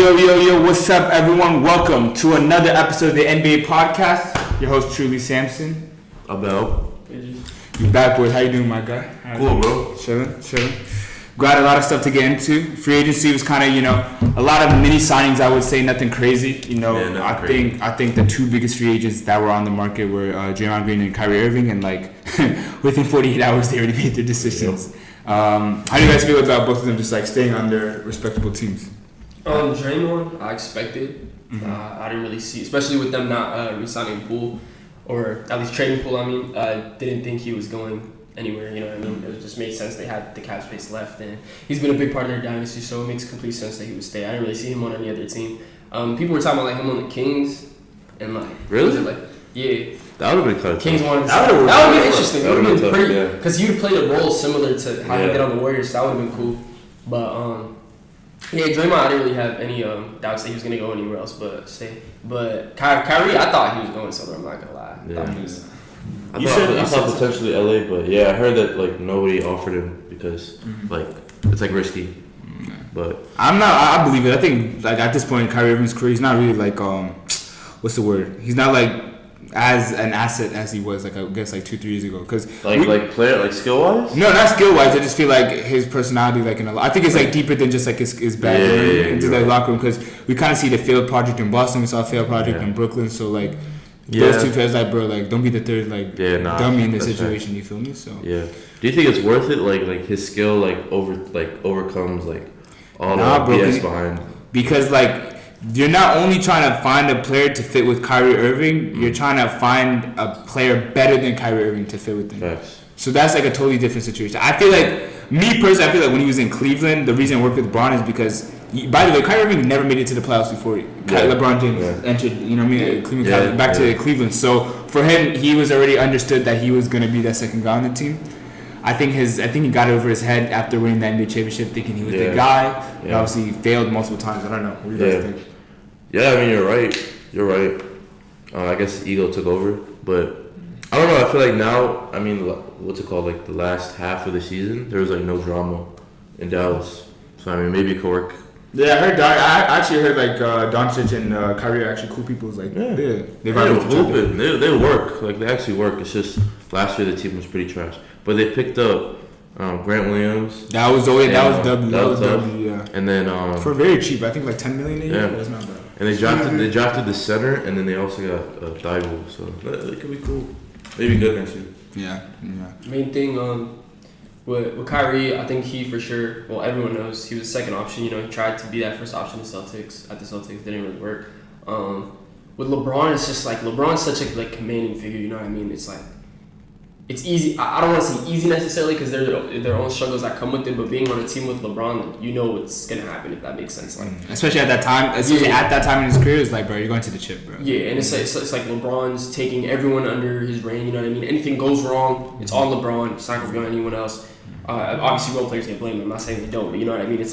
Yo, what's up, everyone? Welcome to another episode of the NBA Podcast. Your host, Truly Sampson. Abel. You back, boys. How you doing, my guy? Cool, bro. Chilling. Got a lot of stuff to get into. Free agency was kind of, a lot of mini signings, I would say, nothing crazy. I think the two biggest free agents that were on the market were Draymond Green and Kyrie Irving, and within 48 hours, they already made their decisions. How do you guys feel about both of them just staying on their respectable teams? Draymond, I expected. I didn't really see, especially with them not re-signing Poole, or at least trading Poole. Didn't think he was going anywhere. You know what I mean? It just made sense. They had the cap space left, and he's been a big part of their dynasty, so it makes complete sense that he would stay. I didn't really see him on any other team. People were talking about him on the Kings, and really, yeah. That would have been kind of Kings wanted to that would have been interesting. That would have been pretty, because you would play a role similar to how he did on the Warriors. So that would have been cool. But Draymond, I didn't really have any doubts that he was gonna go anywhere else but stay. But Kyrie, I thought he was going somewhere. I'm not gonna lie. I thought potentially LA, but I heard that nobody offered him because it's risky. But I believe it. I think at this point in Kyrie Irving's career, he's not really what's the word? He's not as an asset as he was I guess 2-3 years ago. Because player skill wise. No, not skill wise. I just feel his personality I think it's deeper than just his bag into the locker room, because we kind of see the failed project in Boston. We saw a failed project in Brooklyn. So those two players bro, don't be the third dummy in this situation. Right. You feel me? So do you think it's worth it? His skill overcomes all the BS behind. Because you're not only trying to find a player to fit with Kyrie Irving, you're trying to find a player better than Kyrie Irving to fit with him. Yes. So that's a totally different situation. I feel me personally, when he was in Cleveland, the reason I worked with LeBron is because, by the way, Kyrie Irving never made it to the playoffs before LeBron James entered, Cleveland, back to Cleveland. So for him, he was already understood that he was going to be that second guy on the team. I think he got over his head after winning the NBA championship, thinking he was the guy. And obviously, he failed multiple times. I don't know. What do you guys think? Yeah, you're right. I guess the ego took over, but I don't know. I feel now, what's it called? The last half of the season, there was no drama in Dallas. So maybe it could work. Yeah, I actually heard Doncic and Kyrie are actually cool people. They work. They actually work. It's just last year the team was pretty trash, but they picked up Grant Williams. That was W. Yeah. And then for very cheap, I think $10 million a year. Yeah, that's not bad. And they drafted the center, and then they also got Thibault, so it could be cool. Maybe good next year. Yeah. Main thing with Kyrie, I think he for sure. Well, everyone knows he was the second option. He tried to be that first option at the Celtics, didn't really work. With LeBron, it's just LeBron's such a commanding figure. You know what I mean? It's easy. I don't want to say easy necessarily, because there are their own struggles that come with it. But being on a team with LeBron, you know what's gonna happen, if that makes sense. Especially at that time. At that time in his career, it's bro, you're going to the chip, bro. Yeah, and it's LeBron's taking everyone under his reign. You know what I mean? Anything goes wrong, it's all LeBron. It's not gonna be on anyone else. Obviously, role players get blamed. I'm not saying they don't, but you know what I mean. It's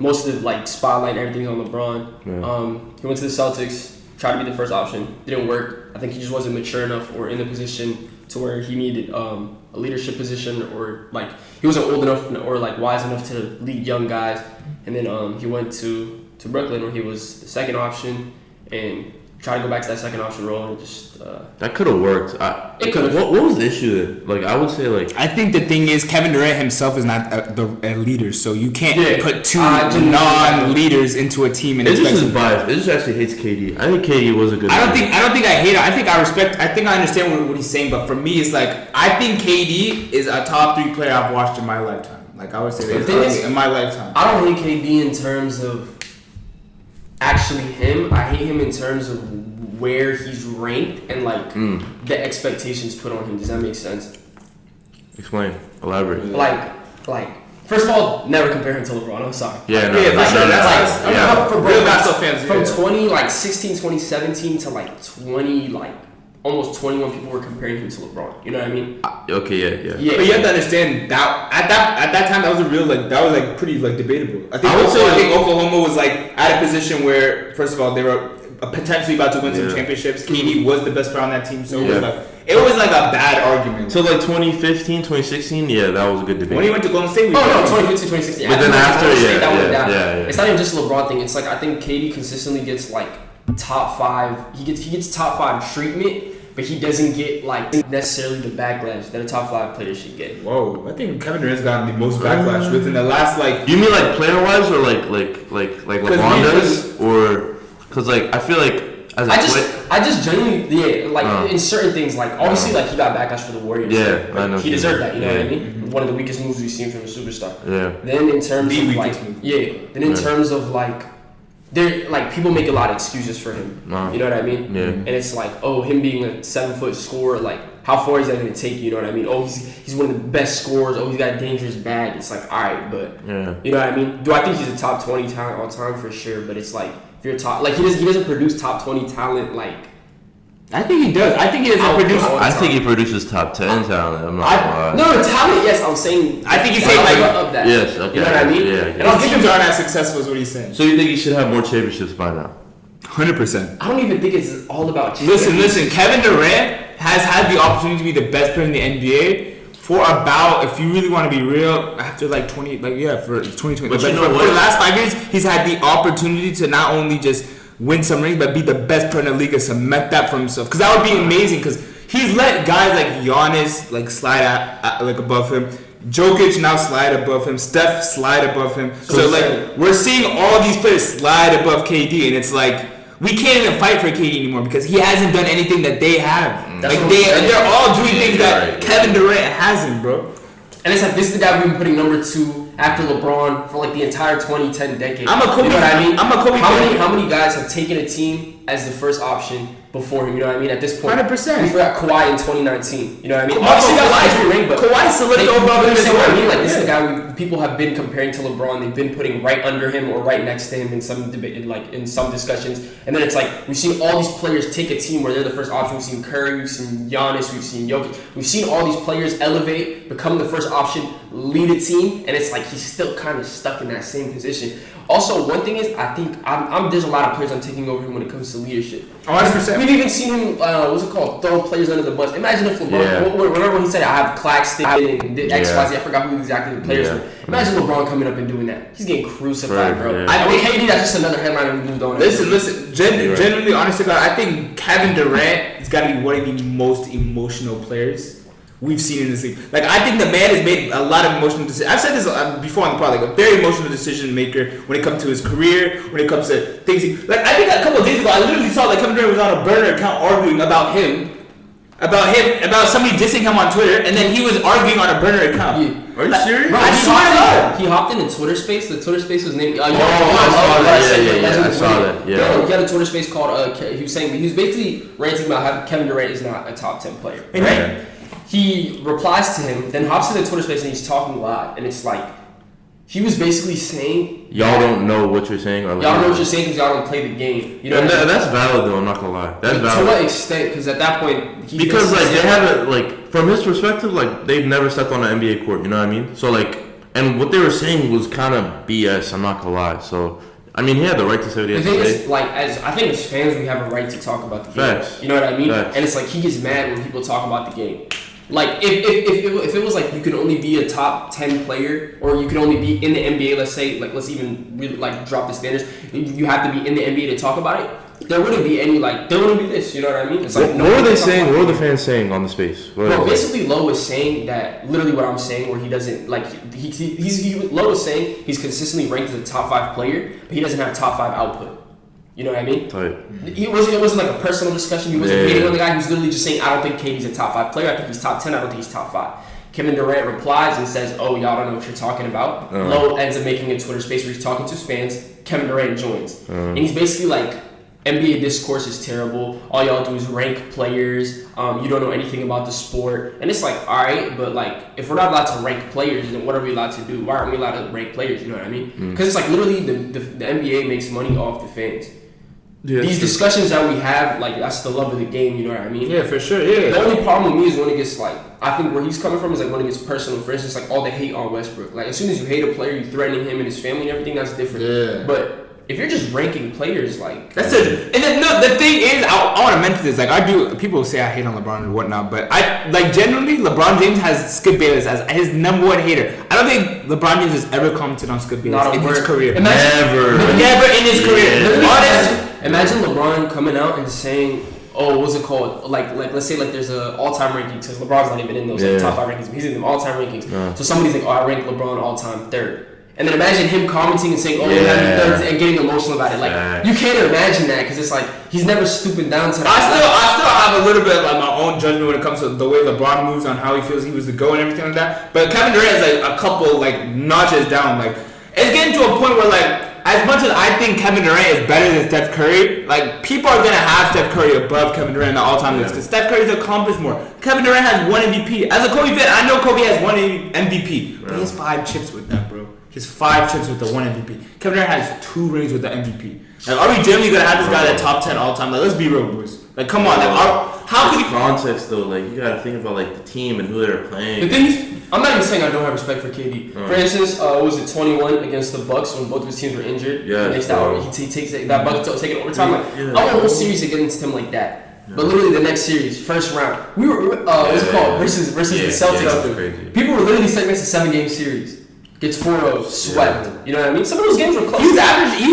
most of the spotlight and everything's on LeBron. Yeah. He went to the Celtics, tried to be the first option, didn't work. I think he just wasn't mature enough or in the position to where he needed a leadership position, or he wasn't old enough or wise enough to lead young guys. And then he went to Brooklyn, where he was the second option, and tried to go back to that second option role, and just that could have worked. It could have. What was the issue then? I would say I think the thing is Kevin Durant himself is not a leader, so you can't put two non-leaders into a team and expect. This is biased. This actually hates KD. I think KD was a good. I don't think I hate him. I think I respect. I think I understand what he's saying, but for me, it's I think KD is a top 3 player I've watched in my lifetime. I would say that in my lifetime. I don't hate KD in terms of actually him. I hate him in terms of where he's ranked and the expectations put on him. Does that make sense? Explain. Elaborate. First of all, never compare him to LeBron. I'm sorry. Yeah, no. For real basketball fans. From 2016, 2017 to 20 almost 21 people were comparing him to LeBron. You know what I mean? Okay, yeah. But you have to understand that at that time that was a real that was pretty debatable. I think Oklahoma was at a position where, first of all, they were potentially about to win some championships. KD was the best player on that team, so it was like a bad argument. So like 2015, 2016, that was a good debate. When he went to Golden State, 2015, 2016. But then after, It's not even just a LeBron thing. It's like I think KD consistently gets like top 5. He gets top 5 treatment. But he doesn't get like necessarily the backlash that a top 5 player should get. Whoa, I think Kevin Durant's gotten the most backlash within the last like. You mean like player wise or like LeBron does, or because like I feel like as I just genuinely in certain things like obviously like he got backlash for the Warriors. Yeah, I know. He deserved that. You know what I mean? Mm-hmm. One of the weakest moves we've seen from a superstar. Yeah. Then in terms of like Then in terms of like. There, like people make a lot of excuses for him. You know what I mean? Yeah. And it's like, oh, him being a 7-foot scorer, like how far is that going to take you? You know what I mean? Oh, he's one of the best scorers. Oh, he's got a dangerous bag. It's like, all right, but you know what I mean? Do I think he's a top 20 talent all time for sure? But it's like if you're top, like he doesn't produce top 20 talent like. I think he does. I think he doesn't produce. I think he produces top 10 talent. I'm not gonna lie. No, talent. Yes, I'm saying. I think he's saying like up that. Yes, okay. You know what I mean? Yeah. And our teams aren't as successful as what he's saying. So you think he should have more championships by now? 100%. I don't even think it's all about championships. Listen. Kevin Durant has had the opportunity to be the best player in the NBA for about, if you really want to be real, after like 20, for 2020. But for the last 5 years, he's had the opportunity to not only just win some rings, but be the best player in the league and cement that for himself. Because that would be amazing. Because he's let guys like Giannis like slide like above him. Jokic now slide above him. Steph slide above him. So like we're seeing all these players slide above KD, and it's like we can't even fight for KD anymore because he hasn't done anything that they have. They're all doing things that Kevin Durant hasn't, bro. And it's like this is the guy we've been putting number 2 after LeBron for like the entire 2010 decade. I'm a Kobe. You know what I mean? I'm a Kobe. How many guys have taken a team as the first option before him? You know what I mean? At this point, 100%. We forgot Kawhi in 2019. You know what I mean? Obviously, got ring, but Kawhi solidified above him as well. I mean, like this is the guy people have been comparing to LeBron. They've been putting right under him or right next to him in some debate, like in some discussions. And then it's like we've seen all these players take a team where they're the first option. We've seen Curry, we've seen Giannis, we've seen Jokic. We've seen all these players elevate, become the first option, lead a team, and it's like he's still kind of stuck in that same position. Also, one thing is, I think there's a lot of players I'm taking over him when it comes to leadership. 100%. We've even seen him, throw players under the bus. Imagine if LeBron, remember when he said, I have Claxton and X, Y, Z, I forgot who exactly the players were. Imagine LeBron coming up and doing that. He's getting crucified, bro. Yeah. I think KD, that's just another headline that we moved on. Listen, genuinely, honest to God, I think Kevin Durant is got to be one of the most emotional players we've seen in this league. Like, I think the man has made a lot of emotional decisions. I've said this before on the pod, like a very emotional decision maker when it comes to his career, when it comes to things. I think a couple of days ago, I literally saw like Kevin Durant was on a burner account arguing about somebody dissing him on Twitter, and then he was arguing on a burner account. Yeah. Are you serious? Bro, I swear to God. He hopped in a Twitter space. The Twitter space was named. I saw that. Yeah. He had a Twitter space called. He was basically ranting about how Kevin Durant is not a top 10 player. Right? He replies to him, then hops in the Twitter space and he's talking live, and it's like he was basically saying, y'all don't know what you're saying, or y'all don't know what you're saying because y'all don't play the game. You know, and that's valid though. I'm not gonna lie, that's valid. To what extent? Because at that point, because like they haven't, like from his perspective, like they've never stepped on an NBA court. You know what I mean? So like, and what they were saying was kind of BS. I'm not gonna lie. So. I mean, he had the right to say what he had to say. Is, like, I think as fans, we have a right to talk about the game. Facts. You know what I mean? Facts. And it's like he gets mad when people talk about the game. Like, if it was like you could only be a top 10 player, or you could only be in the NBA, let's say, like, let's even really, like, drop the standards. You have to be in the NBA to talk about it. There wouldn't be any, like, there wouldn't be this. You know what I mean? It's like, what were they saying? What were the fans saying on the space? Bro, basically, Lowe was saying that literally what I'm saying, where he doesn't like Lowe was saying he's consistently ranked as a top 5 player, but he doesn't have top 5 output. You know what I mean? Right. It wasn't like a personal discussion. He wasn't hating on the guy. He was literally just saying, I don't think KD's a top 5 player. I think he's top 10. I don't think he's top 5. Kevin Durant replies and says, oh, y'all don't know what you're talking about. Lowe ends up making a Twitter space where he's talking to his fans. Kevin Durant joins. And he's basically like, NBA discourse is terrible. All y'all do is rank players. You don't know anything about the sport. And it's like, all right, but like, if we're not allowed to rank players, then what are we allowed to do? Why aren't we allowed to rank players? You know what I mean? Because it's like literally the NBA makes money off the fans. Yeah, these discussions that we have, like, that's the love of the game, you know what I mean? Yeah, for sure, yeah. The only problem with me is when it gets, like, I think where he's coming from is, like, when it gets personal. For instance, like, all the hate on Westbrook. Like, as soon as you hate a player, you threatening him and his family and everything, that's different. Yeah. But if you're just ranking players, like that's it. And then, no, the thing is, I want to mention this. Like, I do. People say I hate on LeBron and whatnot, but I like genuinely. LeBron James has Skip Bayless as his number one hater. I don't think LeBron James has ever commented on Skip Bayless in his career. Never in his career. Imagine LeBron coming out and saying, "Oh, what's it called? Like let's say like there's a all-time rankings because LeBron's not even in those like, top 5 rankings. But he's in them all-time rankings. So somebody's like, oh, I rank LeBron all-time 3rd. And then imagine him commenting and saying, "Oh, we have you third," and getting emotional about it. Like you can't imagine that because it's like he's never stooping down to that. I still have a little bit of like my own judgment when it comes to the way LeBron moves on how he feels he was the GOAT and everything like that. But Kevin Durant is like a couple like notches down. Like it's getting to a point where like as much as I think Kevin Durant is better than Steph Curry, like people are gonna have Steph Curry above Kevin Durant in the all-time list because Steph Curry's accomplished more. Kevin Durant has 1 MVP. As a Kobe fan, I know Kobe has 1 MVP, but he has 5 chips with that, bro. He has 5 chips with the 1 MVP. Kevin Durant has 2 rings with the MVP. Like, are we generally gonna have this guy at top 10 all time? Like, let's be real, boys. Like, come on. Like, how could context though? Like, you gotta think about like the team and who they're playing. The thing is, I'm not even saying I don't have respect for KD. For instance, was it 21 against the Bucks when both of his teams were injured? Yeah. He takes that Bucks to take it overtime. Like, I want a whole series against him like that. Yeah. But literally the next series, first round, we were what's it called versus the Celtics. People were literally saying it's a 7-game series. Gets 4-0, swept. You know what I mean? Some of those games were close. He was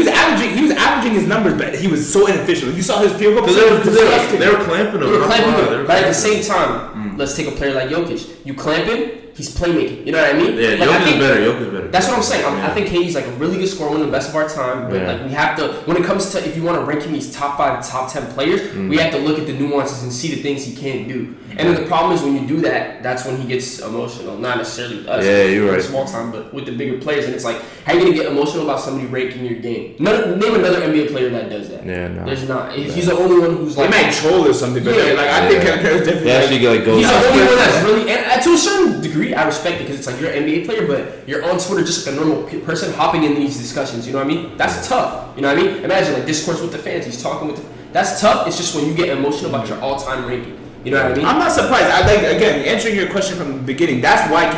averaging his numbers, but he was so inefficient. If you saw his field goal, they were clamping him. But at the same time, let's take a player like Jokic. You clamp him, he's playmaking. You know what I mean? Yeah, like, Jokic is better. That's what I'm saying. I think KD's like a really good scorer, one of the best of our time. But like we have to, when it comes to if you want to rank him these top 5, top 10 players, we have to look at the nuances and see the things he can't do. And then the problem is when you do that, that's when he gets emotional. Not necessarily with us, you're right. Small time, but with the bigger players. And it's like, how are you gonna get emotional about somebody ranking your game? Name another NBA player that does that. Yeah, no. There's not. He's the only one who's like. He might troll or something, but I think Kevin different. Yeah, actually like goes. He's the only one that's really, and to a certain degree, I respect it because it's like you're an NBA player, but you're on Twitter just like a normal person hopping into these discussions. You know what I mean? That's tough. You know what I mean? Imagine like discourse with the fans. He's talking with. That's tough. It's just when you get emotional about your all-time ranking. You know what I mean? I'm not surprised. Again, answering your question from the beginning. That's why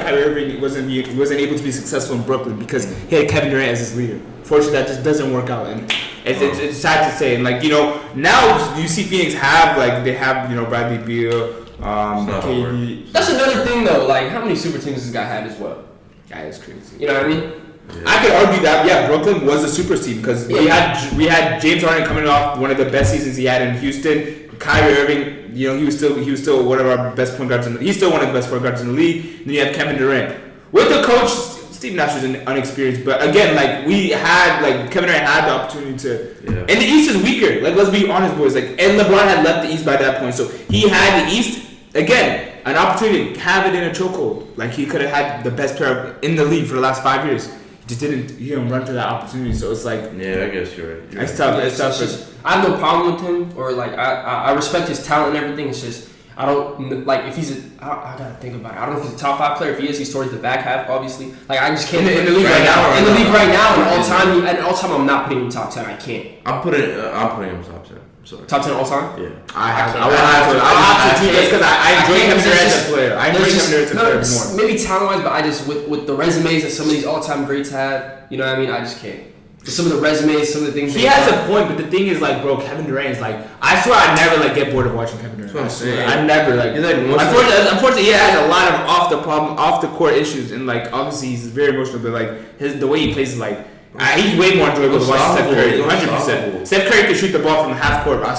Kyrie Irving wasn't able to be successful in Brooklyn because he had Kevin Durant as his leader. Fortunately, that just doesn't work out, and it's sad to say. And like now you see Phoenix have Bradley Beal, KD. That's another thing though. Like how many super teams this guy had as well? Guy is crazy. You know what I mean? Yeah. I could argue that Brooklyn was a super team because we had James Harden coming off one of the best seasons he had in Houston. Kyrie Irving, he was still one of our best point guards he's still one of the best point guards in the league. And then you have Kevin Durant. With the coach, Steve Nash was unexperienced, but again, like Kevin Durant had the opportunity to. Yeah. And the East is weaker. Like let's be honest, boys. Like and LeBron had left the East by that point, so he had the East again an opportunity to have it in a chokehold. Like he could have had the best player in the league for the last 5 years. Just didn't run to that opportunity, so it's like I guess you're right. It's tough. It's tough. I have no problem with him, or like I respect his talent and everything. It's just I don't like if he's I gotta think about it. I don't know if he's a top 5 player. If he is, he's towards the back half, obviously. Like I just can't in the league right now. In the league right now, and all time, I'm not putting him top 10. I can't. I'm putting him top 10. Sorry. Top 10 all time? Yeah. I have to just because I enjoy Kevin Durant as a player. I enjoy Kevin Durant as a player more. Maybe talent-wise, but I just with the resumes that some of these all-time greats have, you know what I mean? I just can't. Some of the resumes, some of the things. He has a point, but the thing is, like, bro, Kevin Durant is like. I swear, I never like get bored of watching Kevin Durant. I never like. Unfortunately, he has a lot of off the court issues, and like obviously he's very emotional, but like the way he plays is like. He's way more enjoyable to watch Steph Curry. 100%. Steph Curry can shoot the ball from half court, but I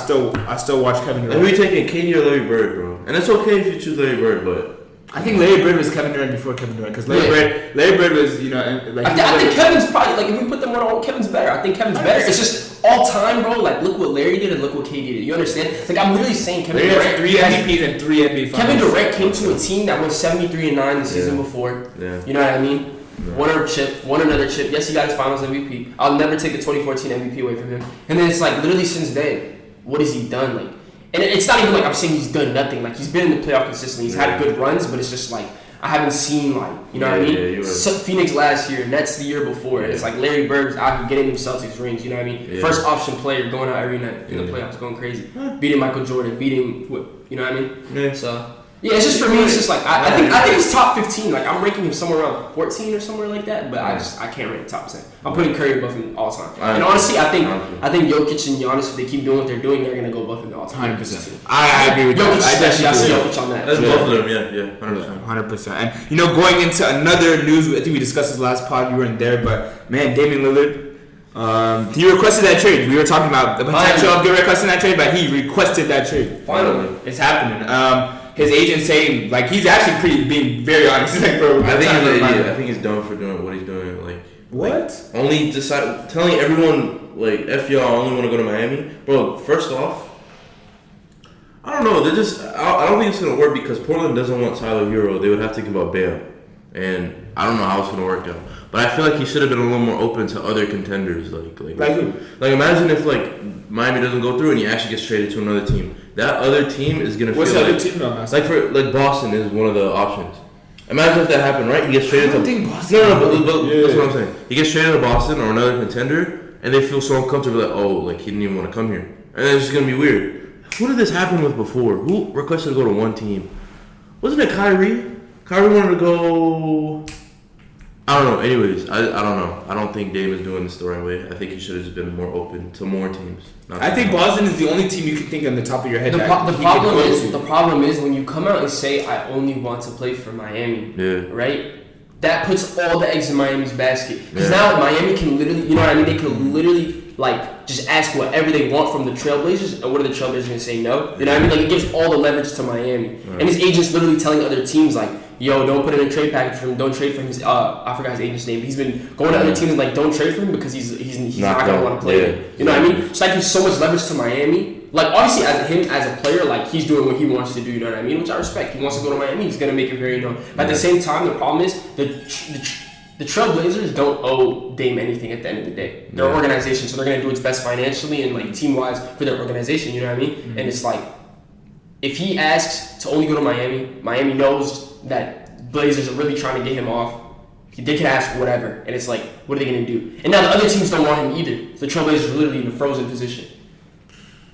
still watch Kevin Durant. And we're taking KD or Larry Bird, bro. And it's okay if you choose Larry Bird, but. I think Larry Bird was Kevin Durant before Kevin Durant because Larry Bird was like. I think Kevin's probably like if we put them on, Kevin's better. I think Kevin's better. It's just all time, bro. Like look what Larry did and look what KD did. You understand? Like I'm literally saying Kevin Durant has 3 MVPs and 3 NBA Finals. Kevin Durant came to a team that went 73-9 the season before. Yeah. You know what I mean? Yeah. Won another chip. Yes, he got his Finals MVP. I'll never take the 2014 MVP away from him. And then it's like literally since then, what has he done? Like, and it's not even like I'm saying he's done nothing. Like he's been in the playoff consistently. He's had good runs, but it's just like. I haven't seen what I mean? Phoenix last year, Nets the year before. Yeah. It's like Larry Bird's out here getting them Celtics rings, you know what I mean? Yeah. First option player going out every night in the playoffs, going crazy. Beating Michael Jordan, beating, you know what I mean? Yeah. So, Yeah, it's just for me. It's just like I think he's top 15. Like I'm ranking him somewhere around 14 or somewhere like that. But I can't rank top 10. I'm putting Curry above him all time. And honestly, I think Jokic and Giannis, if they keep doing what they're doing, they're gonna go above him all time. 100%. I agree with Jokic. that. I see Jokic on that. That's both of them. Yeah, 100%. And going into another news, I think we discussed this last pod. You weren't there, but man, Damian Lillard. He requested that trade. We were talking about the potential of requesting that trade, but he requested that trade. Finally, it's happening. His agent saying like he's actually being very honest. He's like, bro, I think he's done for doing what he's doing. Like what? Only telling everyone like F y'all, I only want to go to Miami, bro. First off, I don't know. They're just I don't think it's gonna work because Portland doesn't want Tyler Hero. They would have to give up Bam, and I don't know how it's gonna work out. But I feel like he should have been a little more open to other contenders. Like who? Like imagine if like Miami doesn't go through and he actually gets traded to another team. That other team is gonna What's feel the other like, team though? like Boston is one of the options. Imagine if that happened, right? He gets traded I don't to think Boston. but that's what I'm saying. He gets traded to Boston or another contender, and they feel so uncomfortable like, oh, like he didn't even want to come here, and then it's just gonna be weird. Who did this happen with before? Who requested to go to one team? Wasn't it Kyrie? Kyrie wanted to go. I don't know. Anyways, I don't know. I don't think Dame is doing this the right way. I think he should have just been more open to more teams. I think Boston is the only team you can think on the top of your head. The problem is when you come out and say I only want to play for Miami, right? That puts all the eggs in Miami's basket. Because now Miami can literally, you know what I mean? They can literally like just ask whatever they want from the Trailblazers, and what are the Trailblazers gonna say no? You know what I mean? Like it gives all the leverage to Miami, and his agent's literally telling other teams like, yo, don't put in a trade package for him. Don't trade for him. I forgot his agent's name. He's been going to other teams and like, don't trade for him because he's not gonna want to play. You know what I mean? It's like he's so much leverage to Miami. Like obviously, as a player, like he's doing what he wants to do. You know what I mean? Which I respect. He wants to go to Miami. He's gonna make it very known. But at the same time, the problem is the Trailblazers don't owe Dame anything at the end of the day. They're an organization, so they're gonna do its best financially and like team wise for their organization. You know what I mean? Mm-hmm. And it's like if he asks to only go to Miami, Miami knows that Blazers are really trying to get him off. They can ask whatever, and it's like, what are they going to do? And now the other teams don't want him either. The Trailblazers are literally in a frozen position.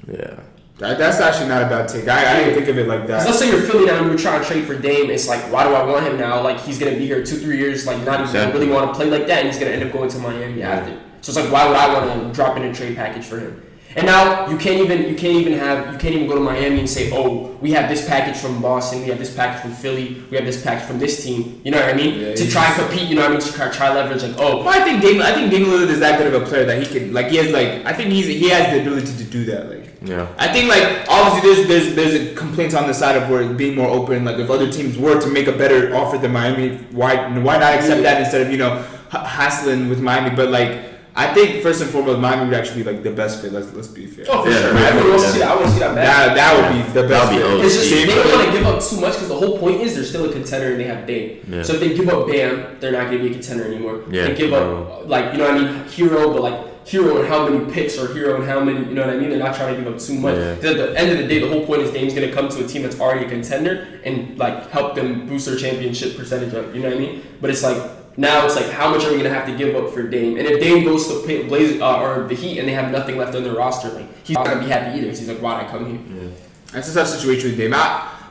Yeah. That's actually not a bad take. I didn't think of it like that. Let's say you're Philly now and you're trying to trade for Dame. It's like, why do I want him now? Like, he's going to be here 2-3 years, like, not even really want to play like that, and he's going to end up going to Miami after. So it's like, why would I want to drop in a trade package for him? And now you can't even go to Miami and say, oh, we have this package from Boston, we have this package from Philly, we have this package from this team. You know what I mean? Yeah, to try and compete. You know what I mean? To try leverage. Like, oh, well, I think Dame Lillard is that good of a player that he can like. He has like. I think he has the ability to do that. Like. Yeah. I think like obviously there's a complaints on the side of where being more open. Like if other teams were to make a better offer than Miami, why not accept that instead of hassling with Miami? But like. I think first and foremost, Miami would actually be like the best fit. Let's be fair. Oh, for sure. I want to see that. That would be the best fit. It's just they don't want to give up too much because the whole point is they're still a contender and they have Dame. Yeah. So if they give up Bam, they're not going to be a contender anymore. Yeah. They give up like you know what I mean, Hero, but like Hero and how many picks or Hero and how many, you know what I mean? They're not trying to give up too much. Yeah. At the end of the day, the whole point is Dame's going to come to a team that's already a contender and like help them boost their championship percentage up. You know what I mean? But it's like. Now it's like, how much are we gonna have to give up for Dame? And if Dame goes to Blazers or the Heat and they have nothing left on their roster, like he's not gonna be happy either. Because he's like, why'd I come here? Yeah. That's a tough situation with Dame.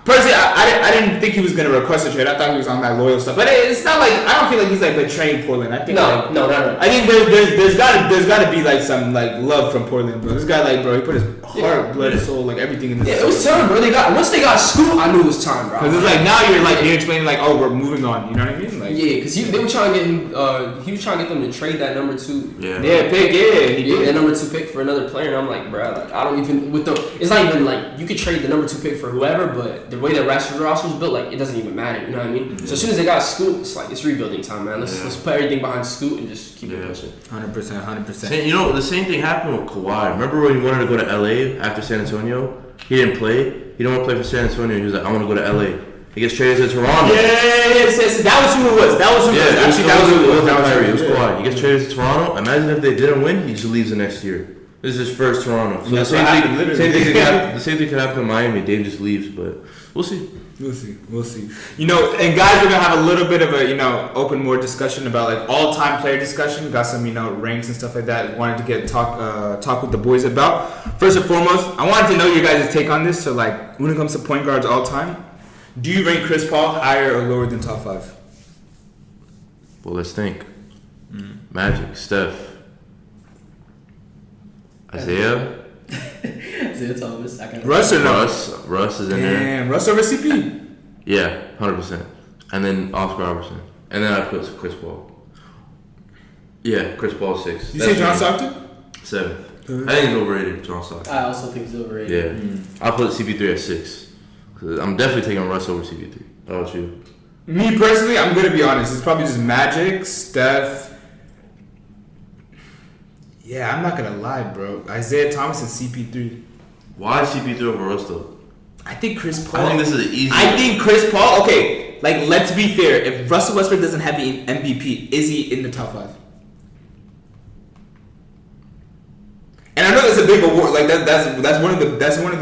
Personally, I didn't think he was gonna request a trade. I thought he was on that loyal stuff. But it's not like I don't feel like he's like betraying Portland. I think no. I think there's gotta be like some like love from Portland, bro. This guy like bro, he put his heart, blood, soul, like everything in this. Yeah, it was time, bro. Once they got Scoot, I knew it was time, bro. Because it's like now you're explaining like, oh, we're moving on. You know what I mean? Like because they were trying to get him. He was trying to get them to trade that number 2. That number 2 pick for another player. And I'm like, bro, like I don't even it's not even like you could trade the number 2 pick for whoever, but the way that roster's built, like it doesn't even matter. You know what I mean? So as soon as they got Scoot, it's like it's rebuilding time, man. Let's put everything behind Scoot and just keep it pushing. 100%. You know, the same thing happened with Kawhi. Remember when he wanted to go to LA after San Antonio? He didn't play. He didn't want to play for San Antonio. He was like, I want to go to LA. He gets traded to Toronto. Yes. That was who it was. Actually, that was who it was. It was Kawhi. He gets traded to Toronto. Imagine if they didn't win, he just leaves the next year. This is his first Toronto. So the same thing could happen in Miami. Dame just leaves, but we'll see. We'll see. And guys, we're gonna have a little bit of a open more discussion about like all-time player discussion. Got some ranks and stuff like that. Wanted to get talk with the boys about. First and foremost, I wanted to know your guys' take on this. So like when it comes to point guards all time, Do you rank Chris Paul higher or lower than top 5? Well, let's think. Magic, Steph, Isaiah. Isaiah Thomas. Russ or no? Russ is in there. Damn, Russ over CP. Yeah, 100%. And then Oscar Robertson. And then I put Chris Paul. Yeah, Chris Paul 6. You say John Stockton? 7. I think he's overrated, John Stockton. I also think he's overrated. Yeah. I'll put CP3 at 6. Cause I'm definitely taking Russ over CP3. How about you? Me personally, I'm going to be honest. It's probably just Magic, Steph. Yeah, I'm not going to lie, bro. Isaiah Thomas and CP3. Why CP3 over Russ, though? I think Chris Paul. I think this is easy. I think Chris Paul. Okay, like let's be fair. If Russell Westbrook doesn't have the MVP, is he in the top 5? And I know that's a big award. Like that's one of the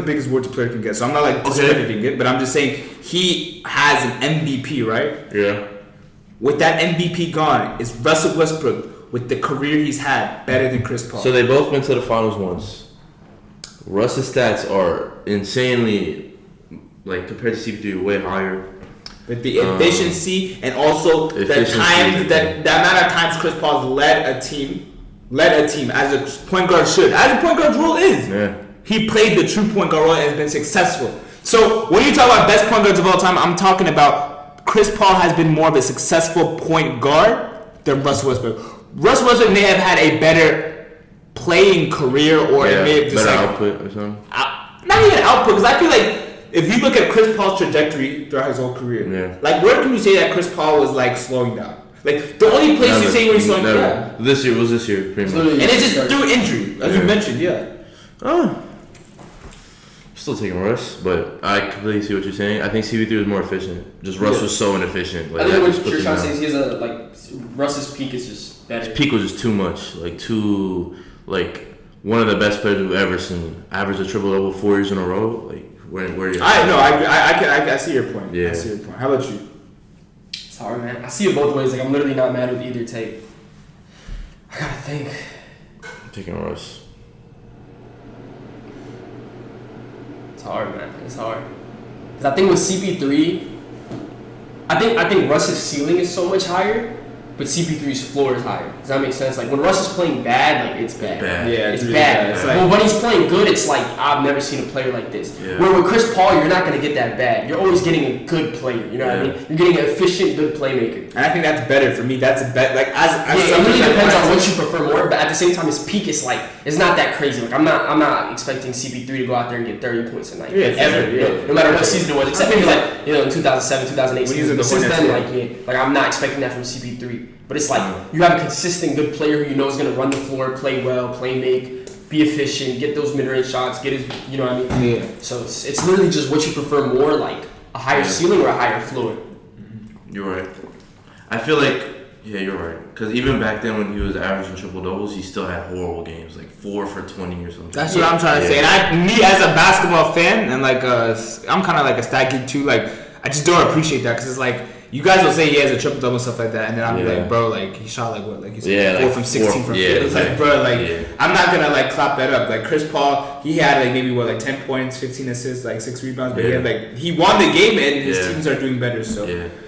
biggest awards a player can get. So I'm not like discrediting it, but I'm just saying he has an MVP, right? Yeah. With that MVP gone, is Russell Westbrook with the career he's had better than Chris Paul? So they both went to the finals once. Russ's stats are insanely, like compared to CP3, way higher. With the efficiency and also the time, the amount of times Chris Paul's led a team as a point guard should. As a point guard's role is. Yeah. He played the true point guard role and has been successful. So when you talk about best point guards of all time, I'm talking about Chris Paul has been more of a successful point guard than Russell Westbrook. Russell Westbrook may have had a better playing career or it may have just better output or something. Not even output, because I feel like if you look at Chris Paul's trajectory throughout his whole career, like where can you say that Chris Paul was like slowing down? Like the only place you say where he's slowing down. This year, pretty much. And it's just through injury, as you mentioned, Still taking Russ, but I completely see what you're saying. I think CP3 was more efficient. Just Russ was so inefficient. Like, I think what you're trying to say is he has a Russ's peak is just better. His peak was just too much. One of the best players we've ever seen. Averaged a triple-double 4 years in a row. Like where you? I see your point. Yeah. I see your point. How about you? It's hard, man. I see it both ways. Like I'm literally not mad with either take. I gotta think. I'm taking Russ. It's hard, man. It's hard. Cause I think with CP3, I think Russ's ceiling is so much higher, but CP3's floor is higher. Does that make sense? Like when Russ is playing bad, like it's bad. Yeah, it's really bad. It's well, when he's playing good, it's like I've never seen a player like this. Yeah. Where with Chris Paul, you're not gonna get that bad. You're always getting a good player. You know what I mean? You're getting an efficient, good playmaker. And I think that's better for me. That's a bet. Like as it really depends on what you prefer more. But at the same time, his peak is like it's not that crazy. Like I'm not expecting CP3 to go out there and get 30 points a night. No matter what season it was, except for like in 2007, 2008 season. But since then, I'm not expecting that from CP3. But it's like you have a consistent good player who you know is going to run the floor, play well, play make, be efficient, get those mid-range shots, get his, you know what I mean? Yeah. So it's literally just what you prefer more, like a higher ceiling or a higher floor. You're right. I feel like, you're right. Because even back then when he was averaging triple-doubles, he still had horrible games, like 4 for 20 or something. That's what I'm trying to say. And me as a basketball fan, and I'm kind of like a stat geek too, like I just don't appreciate that because it's like, you guys will say he has a triple double stuff like that, and then I'll be like, bro, like he shot like what, like you said, 4 from 16 from 50. It's like, bro, I'm not gonna like clap that up. Like Chris Paul, he had like maybe 10 points, 15 assists, like 6 rebounds, but he won the game, and his teams are doing better. So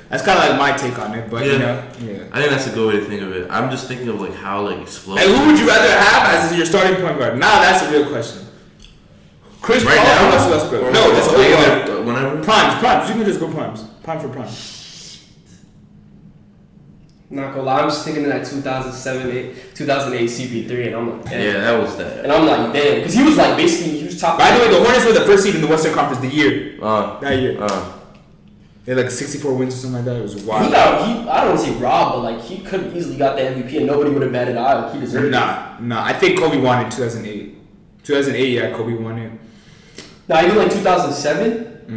that's kind of like my take on it. But I think that's a good way to think of it. I'm just thinking of like how like explosive. And who would you rather have as your starting point guard? Now that's a real question. Chris Paul or Russell Westbrook? No, that's whenever. Primes. You can just go primes. Prime for prime. Not gonna lie, I'm just thinking of that 2008 CP3, and I'm like, damn. Yeah, that was that. And I'm like, damn, because he was like basically he was top. By the way, the Hornets were the first seed in the Western Conference that year. They had like 64 wins or something like that. It was wild. I don't want to say robbed, but like he could have easily got the MVP, and nobody would have batted an eye. Like he deserved it. Nah. I think Kobe won in 2008. 2008, yeah, Kobe won it. Nah, even like 2007.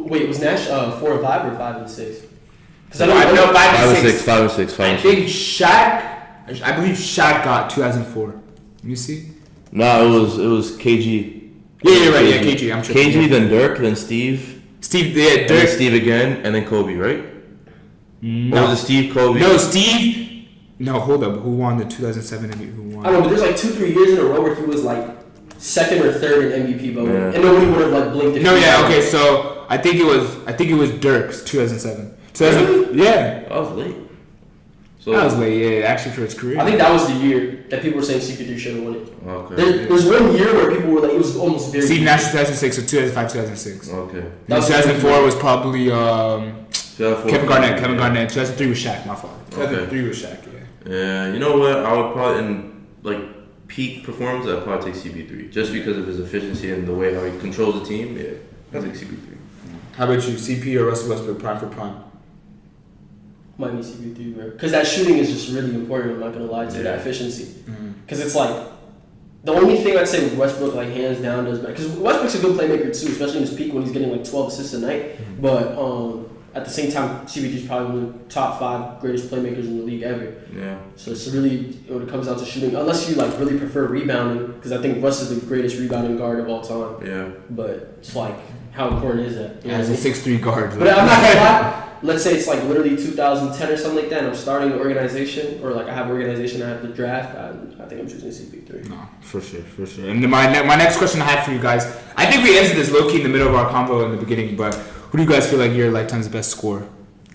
Wait, was Nash 4 or 5 or 5 and 6? Because I know 5 and 6. 5 and 6. I think I believe Shaq got 2004. Let me see. No, it was KG. Yeah, you're right. Yeah, KG. I'm sure. KG, then Dirk, then Steve. Dirk. Then Steve again, and then Kobe, right? No. Or was it Steve, Kobe? No, Steve. No, hold up. Who won the 2007 MVP? Who won? I don't know, but there's like 2-3 years in a row where he was like second or third in MVP voting, and nobody would have like blinked. Okay. So I think it was Dirk's 2007. Really? Yeah. I was late. So That was late, yeah, actually for his career. I think that was the year that people were saying CP3 should have won it. Okay. There's one year where people were like, it was almost very. Steve Nash 2006 or 2005, 2006. Okay. 2004 was probably 2004, Kevin Garnett. 2003 was Shaq. My fault. 2003 was Shaq. Yeah. Yeah. You know what? I would probably in like peak performance. I'd probably take CP3 just because of his efficiency and the way how he controls the team. Yeah. I take CP3. How about you? CP or Russell Westbrook prime for prime? Might be CP3, bro. Because that shooting is just really important. I'm not gonna lie to you. That efficiency. Because it's like the only thing I'd say with Westbrook, like hands down, does better. Because Westbrook's a good playmaker too, especially in his peak when he's getting like 12 assists a night. But at the same time, CP3 is probably one of the top 5 greatest playmakers in the league ever. Yeah. So it's really when it comes down to shooting, unless you like really prefer rebounding, because I think Russ is the greatest rebounding guard of all time. Yeah. But it's like, how important is that? You know As a 6'3" guard. But I'm not gonna lie. Let's say it's like literally 2010 or something like that, and I'm starting an organization, or like I have an organization, I have the draft. I think I'm choosing CP3. No, for sure. And then my next question I have for you guys, I think we answered this low key in the middle of our convo in the beginning, but who do you guys feel like your lifetime's best scorer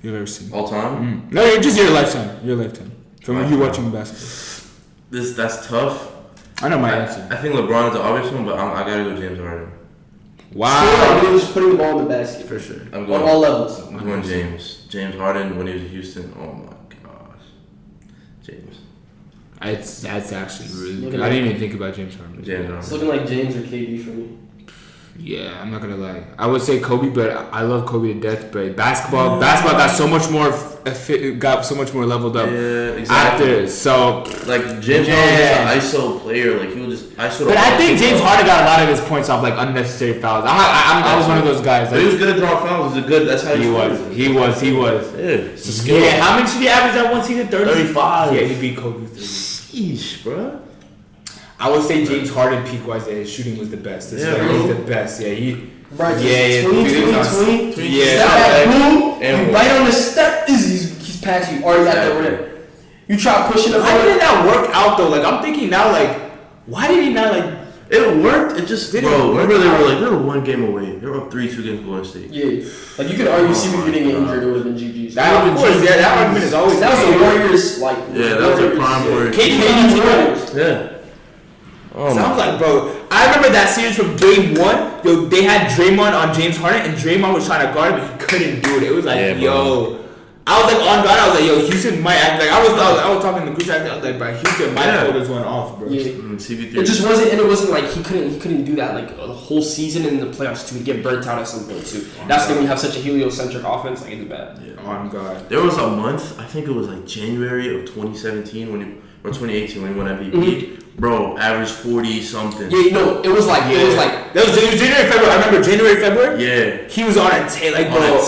you've ever seen? All time? No, just your lifetime. From when you watching basketball. That's tough. I know my answer. I think LeBron is the obvious one, but I gotta go James Harden. Wow. Still, just putting the ball in the basket. For sure. I'm On going all levels. I'm going James Harden when he was in Houston. Oh my gosh. James. That's actually really good. Looking I didn't even think about James Harden. It's looking like James or KD for me. Yeah, I'm not gonna lie. I would say Kobe, but I love Kobe to death. But basketball got so much more leveled up. Yeah, exactly. After, so like James Harden was an ISO player. Like he would just ISO. But I think James Harden got a lot of his points off like unnecessary fouls. I was one of those guys. But he was good at drawing fouls. He's a good. That's how he was. Yeah, it's a skill. Yeah, how much did he average that one season? 35. Yeah, he beat Kobe. Sheesh, bro. I would say James Harden peak wise, his shooting was the best. He's the best. Yeah, Right, yeah. Tween. Yeah. Boom. You bite on the step. He's past you. Or he's at the rim. You try pushing up. Why didn't that work out though? Like I'm thinking now, like why did he not like? It worked. It just didn't. Bro, remember they were one game away. They were up 3-2 against Golden State. Yeah, like you could argue CP getting injured, it would have been GG's. That argument is always. That was the Warriors. Like that was a prime Warriors. KD Warriors. Yeah. Oh sounds like, bro. I remember that series from game 1. Yo, they had Draymond on James Harden, and Draymond was trying to guard him, but he couldn't do it. It was like, yo. I was like on God. I was like, yo, Houston might act like I was talking to the group chat. I was like, bro, Houston might pull this one off, bro. Yeah. CP3. It just wasn't, and it wasn't like he couldn't do that like the whole season in the playoffs too. He'd get burnt out at some point too. That's the thing when you have such a heliocentric offense, like it's bad. Yeah. On God. There was a month, I think it was like January of 2017 or 2018 when he won MVP. Bro, averaged 40 something. Yeah, no, it was like that was January, February. I remember January, February. Yeah, he was on a tear, like bro. I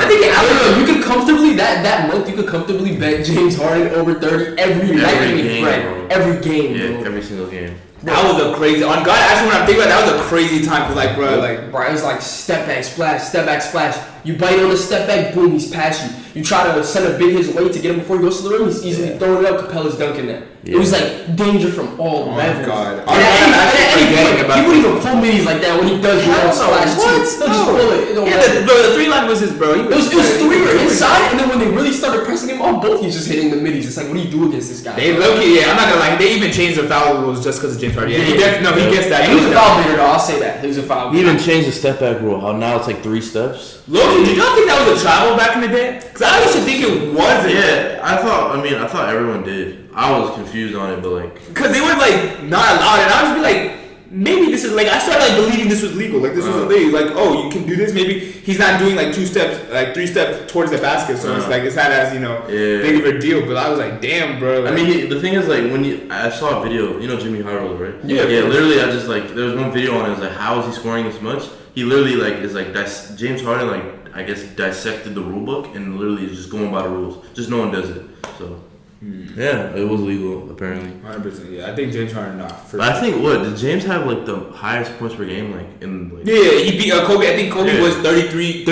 think I don't know. You could comfortably that month. You could comfortably bet James Harden over 30 every game, bro. Every game, yeah, every single game. That was a crazy. On God, actually, when I'm thinking about it, that was a crazy time. Cause like, bro, it was like step back splash. You bite on the step back, boom, he's past you. You try to send a big his way to get him before he goes to the rim. He's easily throwing it up. Capella's dunking that. Yeah. It was like danger from all levels. God. He wouldn't even pull minis like that when he does splash too. He'll just pull it. The 3-line was his, bro. It was 3 were inside, and then when they really started pressing him on both, he's just hitting the middies. It's like, what do you do against this guy? They low-key, I'm not gonna lie. They even changed the foul rules just because of James Harden. He gets that. He was a foul beater, though. I'll say that. He was a foul beater. He even changed the step back rule. How now it's like 3 steps. Loki, did y'all think that was a travel back in the day? Because I used to think it wasn't. Yeah, I thought everyone did. I was confused on it, but like, because they were like not allowed, and I was be like, maybe this is like I started like believing this was legal, like this was illegal, like oh you can do this. Maybe he's not doing like 3 steps towards the basket, so it's like it's not as big of a deal. But I was like, damn, bro. Like, I mean, the thing is like I saw a video, Jimmy High Roller, right? Yeah. Literally, I just like there was one video on it. It was like, how is he scoring this much? He literally like is like that's James Harden like I guess dissected the rule book and literally is just going by the rules. Just no one does it. So. Yeah, it was legal apparently. 100%. Yeah, I think James Harden not. But I think did James have like the highest points per game like in like? Yeah, he beat Kobe. I think Kobe was 33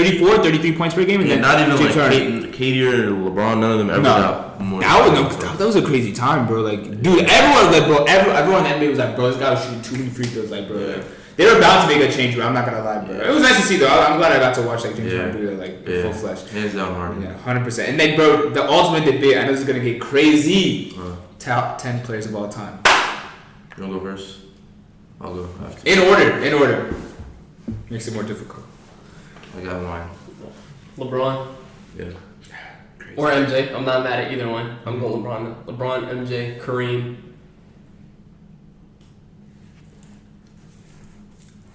points per game, and then not even James like KD or LeBron. None of them ever got more. That was a crazy time, bro. Like, dude, everyone in the NBA was like, bro, this guy was shooting too many free throws, like, bro. Yeah. Like, They were bound to make a change, but I'm not gonna lie, bro. It was nice to see though. I'm glad I got to watch like James Harden do it in full flesh. Hands down Harden. Yeah, 100%. And then, bro, the ultimate debate. I know this is gonna get crazy. Top 10 players of all time. You wanna go first? I'll go after. In order. Makes it more difficult. I got mine. LeBron. Yeah. Crazy. Or MJ. I'm not mad at either one. I'm going LeBron. LeBron, MJ, Kareem.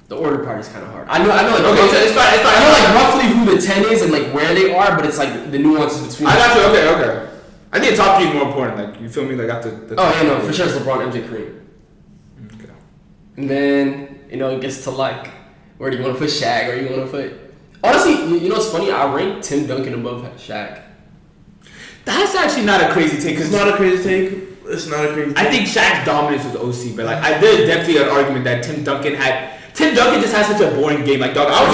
The order part is kind of hard. I know. Like, okay, so it's fine. I know like roughly who the 10 is and like where they are, but it's like the nuances between. I got you. Okay. I think the top 3 is more important. Like, you feel me? Like after the top for sure it's LeBron, MJ, Kareem. Okay. And then it gets to like where do you want to put Shaq or you want to put. Honestly, you know what's funny? I rank Tim Duncan above Shaq. That's actually not a crazy take. It's not a crazy take. I think Shaq's dominance was OC, but like there's definitely an argument that Tim Duncan just has such a boring game. Like, dog, I was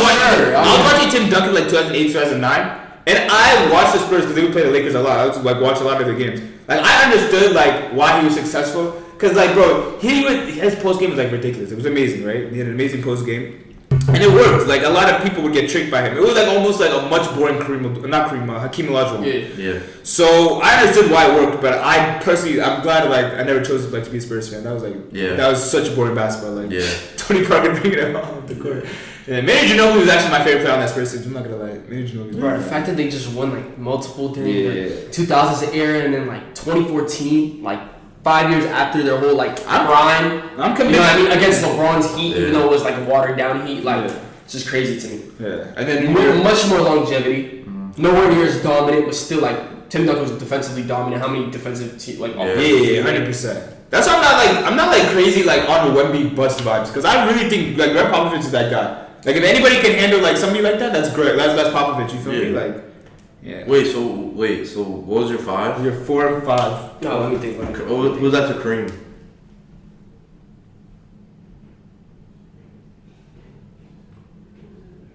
watching Tim Duncan like 2008, 2009, and I watched the Spurs because they would play the Lakers a lot. I was like watch a lot of their games. Like, I understood like why he was successful because like, bro, his post game was like ridiculous. It was amazing, right? He had an amazing post game. And it worked. Like, a lot of people would get tricked by him. It was like almost like a much boring Hakeem Olajuwon. Yeah. So I understood why it worked, but I'm glad like I never chose like to be a Spurs fan. That was that was such boring basketball. Like Tony Parker bringing it off the court. Yeah, Manu Ginobili was actually my favorite player on that Spurs team. I'm not gonna lie, Manu Ginobili. Bro, the fact that they just won like multiple during the 2000s era and then like 2014, like 5 years after their whole like prime. I'm convinced. You know what I mean? Against LeBron's Heat, even though it was like watered down Heat, like it's just crazy to me. Yeah, and then much more longevity. Nowhere near as dominant, but still like Tim Duncan was defensively dominant. How many defensive 100%. That's why I'm not like crazy like on the Wemby bust vibes because I really think like Greg Popovich is that guy. Like if anybody can handle like somebody like that, that's great. That's Popovich. You feel me? Like. Yeah. Wait, so what was your 5? Your 4 and 5. No, let me think. Who was that to Kareem?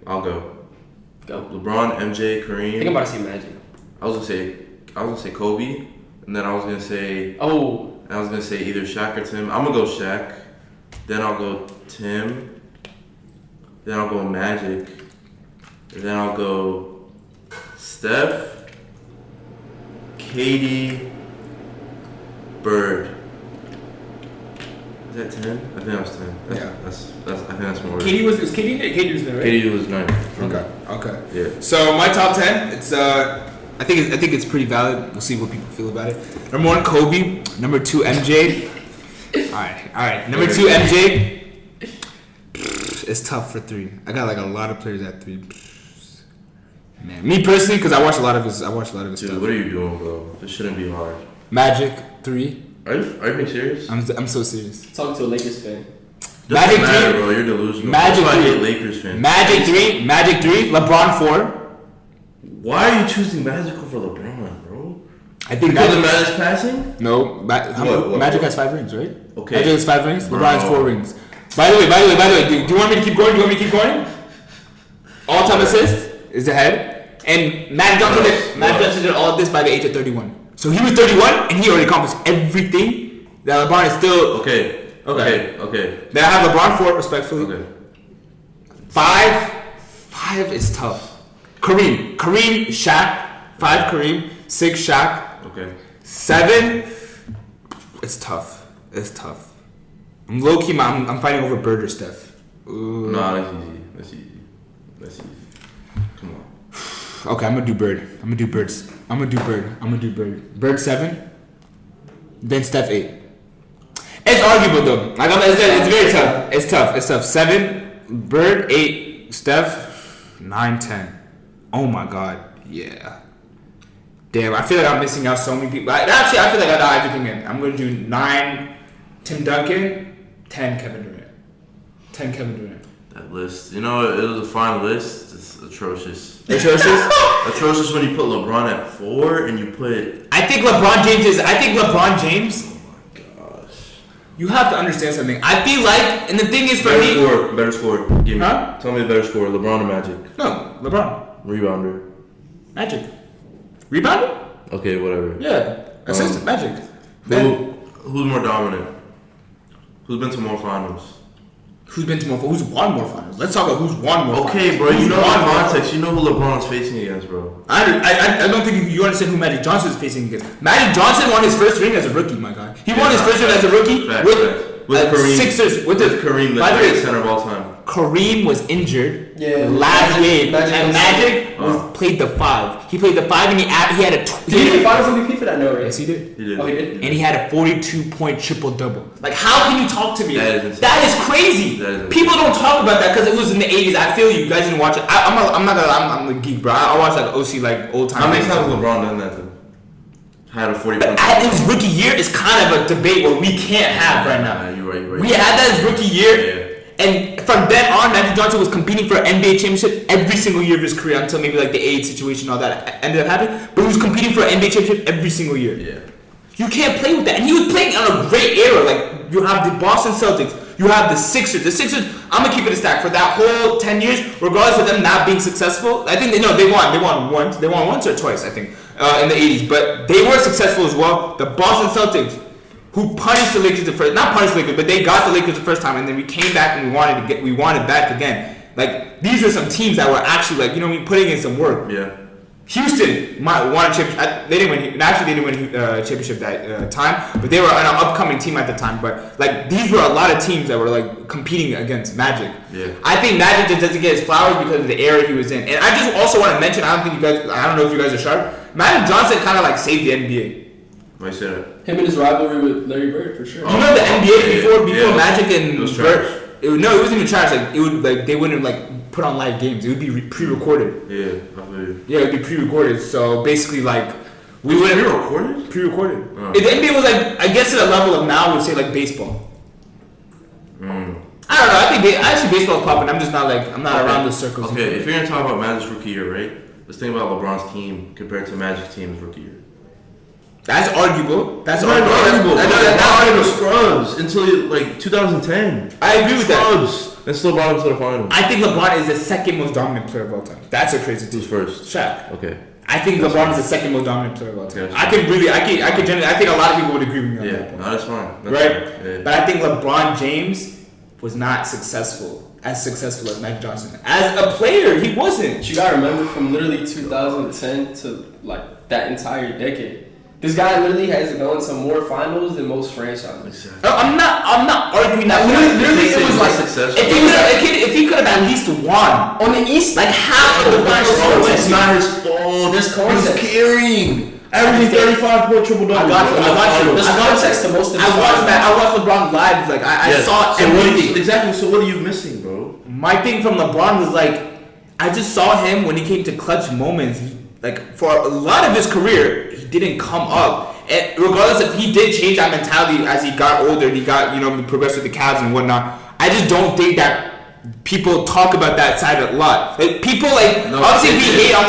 I'll go. LeBron, MJ, Kareem. I think I'm about to say Magic. I was gonna say Kobe, and then I was gonna say either Shaq or Tim. I'm gonna go Shaq. Then I'll go Tim. Then I'll go Magic. And then I'll go Steph, Katie, Bird. Is that 10? I think that was 10. That's I think that's more. Katie was there, right? Katie was 9. Okay. Yeah. So my top 10, it's I think it's pretty valid. We'll see what people feel about it. Number 1, Kobe. Number 2, MJ. All right. Number 2, MJ. It's tough for 3. I got like a lot of players at 3. Man, me personally, because I watch a lot of his Dude, stuff. what are you doing, bro? This shouldn't be hard. Magic 3. Are you being serious? I'm so serious. Talking to a Lakers fan. Magic 3, bro. You're delusional. Magic 3, Lakers fan. Magic 3, LeBron 4. Why are you choosing Magic over LeBron, bro? I think because of Magic's passing. No, Magic has 5 rings, right? Okay. Magic has 5 rings. LeBron has 4 rings. By the way, do you want me to keep going? All-time assist is ahead. And Matt Johnson did all of this by the age of 31. So he was 31 and he already accomplished everything that LeBron is still. Okay. Then I have LeBron 4 respectfully. Okay. 5 is tough. Kareem, Shaq. 5 Kareem, 6 Shaq. Okay. 7. It's tough. I'm low key. I'm fighting over Bird or Steph. Ooh. Nah, that's easy. Come on. Okay, I'm gonna do Bird. Bird 7. Then Steph 8. It's arguable though. Like it's very tough. It's tough. 7, Bird, 8, Steph, 9, 10. Oh my God. Yeah. Damn, I feel like I'm missing out so many people. Actually, I feel like I got everything in. I'm gonna do 9, Tim Duncan, 10, Kevin Durant. That list, it was a fine list. It's atrocious. Atrocious when you put LeBron at 4 and you put. I think LeBron James. Oh my gosh. You have to understand something. I feel like, and the thing is for Better score. Give me. Huh? Tell me the better score. LeBron or Magic? No, LeBron. Rebounder. Magic. Rebounder? Okay, whatever. Yeah. Assistant. Magic. Who's more dominant? Who's been to more finals? Who's been to more? Who's won more finals? Let's talk about who's won more. Okay, finals. bro. Who's You know won in more context. You know who LeBron's facing against, bro. I don't think you understand who Magic Johnson is facing against. Magic Johnson won his first ring as a rookie, my guy. He won his first ring as a rookie with Kareem. Sixers. With Kareem, the greatest center of all time. Kareem was injured last game, and Magic played the 5. He played the 5, and he had a. Did he get Finals MVP for that? No, right? Yes, he did. He did. Oh, he did. And he had a 42-point triple-double. Like, how can you talk to me? That is crazy. People don't talk about that because it was in the 80s. I feel you guys didn't watch it. I'm a geek, bro. I watch like OC like old time. How many times has LeBron done that though? Had a 40 point. At his rookie year is kind of a debate where we can't have right now. You're right. We had that his rookie year. And from then on, Magic Johnson was competing for an NBA championship every single year of his career until maybe like the AIDS situation and all that ended up happening. But he was competing for an NBA championship every single year. Yeah. You can't play with that. And he was playing on a great era. Like, you have the Boston Celtics. You have the Sixers. The Sixers, I'm going to keep it a stack. For that whole 10 years, regardless of them not being successful, I think they won. They won once. They won once or twice, I think, in the 80s. But they were successful as well. The Boston Celtics, who punished the Lakers not punished the Lakers, but they got the Lakers the first time, and then we came back and we wanted back again. Like, these were some teams that were actually like, putting in some work. Yeah. Houston won a championship. They didn't win a championship that time, but they were an upcoming team at the time. But like, these were a lot of teams that were like competing against Magic. Yeah. I think Magic just doesn't get his flowers because of the era he was in. And I just also want to mention, I don't know if you guys are sharp. Magic Johnson kind of like saved the NBA. Why you say that? Him and his rivalry with Larry Bird, for sure. You know the NBA before Magic and Bird. It wasn't even trash. Like, it would like they wouldn't like put on live games. It would be pre-recorded. Yeah, I feel you. Yeah, it would be pre-recorded. So basically, like we would pre-recorded. Pre-recorded. If the NBA was like, I guess at a level of now, would say like baseball. I don't know. I think actually baseball's popping. I'm just not like I'm not around the circles. Okay, if you're gonna talk about Magic's rookie year, right? Let's think about LeBron's team compared to Magic's team's rookie year. That's arguable. That's arguable. I know that was scrubs until like 2010. I agree with that. Scrubs. And still brought him to the finals. I think LeBron is the second most dominant player of all time. That's a crazy thing. Who's first? Shaq. Okay. I think LeBron is the second most dominant player of all time. I think a lot of people would agree with me on that point. No, that's fine. Right? Fine. Yeah. But I think LeBron James was not successful as Magic Johnson. As a player, he wasn't. You gotta remember from literally 2010 to like that entire decade. This guy literally has gone to more finals than most franchises. Exactly. I'm not arguing that. Literally, it was like successful. If he could have at least won on the East, like half of the finals. It's not his fault. There's context. He's carrying. Averaging 35 point triple double. I got you. There's context to most of the I watched LeBron live. Like I saw everything. Exactly. So what are you missing, bro? My thing from LeBron was like, I just saw him when he came to clutch moments. Like for a lot of his career, he didn't come up. And regardless if he did change that mentality as he got older, he got progressed with the Cavs and whatnot. I just don't think that people talk about that side a lot. Like people obviously we hate on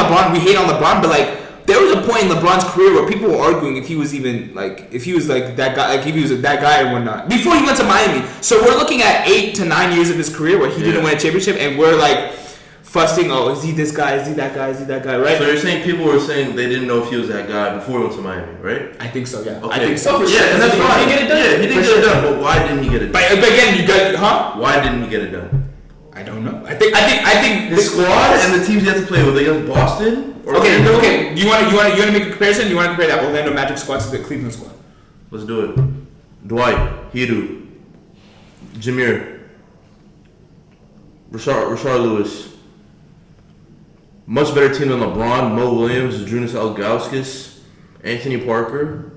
LeBron, but like there was a point in LeBron's career where people were arguing if he was even like that guy, like if he was that guy or whatnot before he went to Miami. So we're looking at 8 to 9 years of his career where he didn't win a championship, and we're like fussing, is he this guy? Is he that guy? Is he that guy? Right? So you're saying people were saying they didn't know if he was that guy before he went to Miami, right? I think so. Yeah. Okay. I think so. Yeah, and that's fine. He didn't get it done. Yeah, he didn't get it done. But why didn't he get it done? But again, you got Why didn't he get it done? I don't know. I think the squad and the teams you have to play with against Boston. Or Orlando? Okay. You want to make a comparison? You want to compare that Orlando Magic squad to the Cleveland squad? Let's do it. Dwight, Hiru, Jameer, Rashard Lewis. Much better team than LeBron, Mo Williams, Drunas Ilgauskas, Anthony Parker.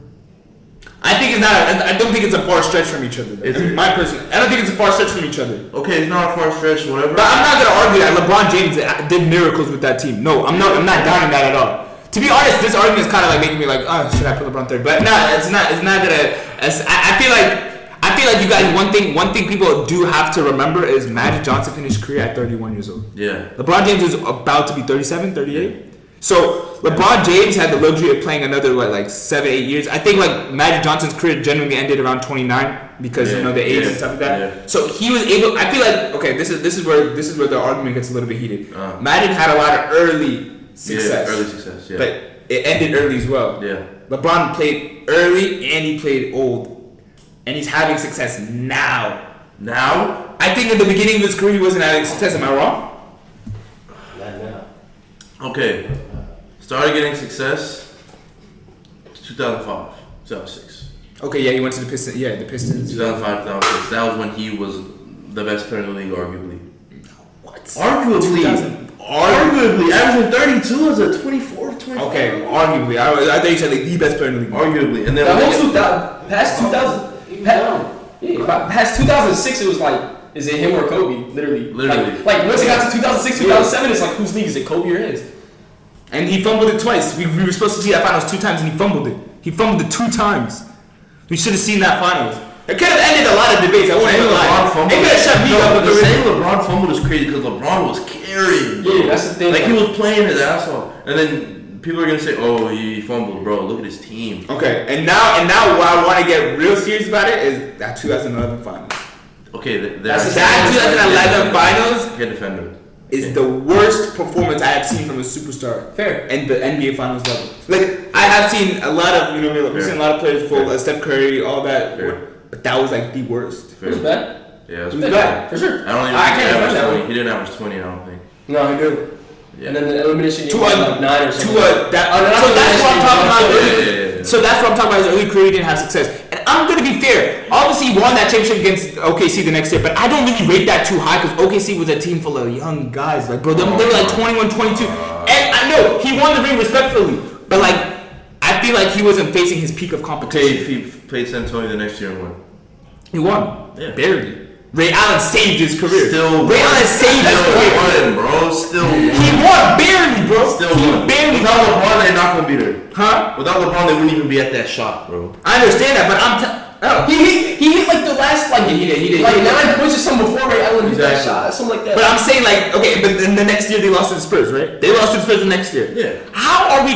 I don't think it's a far stretch from each other. I don't think it's a far stretch from each other. Okay, it's not a far stretch, whatever. But I'm not gonna argue that LeBron James did miracles with that team. No, I'm not doubting that at all. To be honest, this argument is kind of like making me like, should I put LeBron third? But no, it's not gonna. I feel like you guys. One thing people do have to remember is Magic Johnson finished his career at 31 years old. Yeah. LeBron James is about to be 37, 38. So LeBron James had the luxury of playing another 7-8 years. I think like Magic Johnson's career genuinely ended around 29 because the age and stuff like that. Yeah. So he was able. I feel like this is where the argument gets a little bit heated. Magic had a lot of early success. Yeah, early success. Yeah. But it ended early as well. Yeah. LeBron played early and he played old, and he's having success now. Now? I think in the beginning of his career he wasn't having success. Am I wrong? Not now. Okay. Started getting success 2005, 2006. Okay, yeah, he went to the Pistons. Yeah, the Pistons. 2005, 2006. That was when he was the best player in the league, arguably. What? Arguably, averaging 32 as a 24, 25. Okay, arguably. I thought you said like the best player in the league. Arguably, and then past 2006, it was like, is it him or Kobe? Literally. Like once it got to 2006, 2007, it's like whose league is it? Kobe or his? And he fumbled it twice. We were supposed to see that finals 2 times, and he fumbled it. He fumbled it 2 times. We should have seen that finals. It could have ended a lot of debates. I won't even lie. It could have shut me up. But saying LeBron fumbled is crazy because LeBron was carrying. Yeah, that's the thing. Like he was playing his ass off, and then people are gonna say, "Oh, he fumbled, bro. Look at his team." Okay, and now, what I want to get real serious about it is that 2011 finals. Okay, that 2011 finals. Get defender. Is the worst performance I have seen from a superstar. Fair. And the NBA Finals level. Like, I have seen a lot of, we've seen a lot of players full, Steph Curry, all that. Fair. But that was like the worst. It was bad. Yeah, it was bad. For sure. I don't even think he averaged 20. He didn't average 20, I don't think. No, he did. Yeah. And then the elimination to was like 9 or something. So that's what I'm talking about. So that's what I'm talking about. His early career, he didn't have success. And I'm gonna be fair. Obviously, he won that championship against OKC the next year, but I don't really rate that too high because OKC was a team full of young guys. Like, bro, they were like 21, 22. And I know he won the ring respectfully, but like, I feel like he wasn't facing his peak of competition. Okay, he played San Antonio the next year and won. He won. Yeah. Barely. Ray Allen saved his career. Ray Allen saved his career. Bro. Still won. He won barely, bro. He won. Barely. Without LeBron, they're not gonna beat her. Huh? Without LeBron, they wouldn't even be at that shot, bro. I understand that, but he hit like the last he did like 9 points or something before Ray Allen hit that shot, something like that. But I'm saying like, okay, but then the next year they lost to the Spurs, right? They lost to the Spurs the next year. Yeah. How are we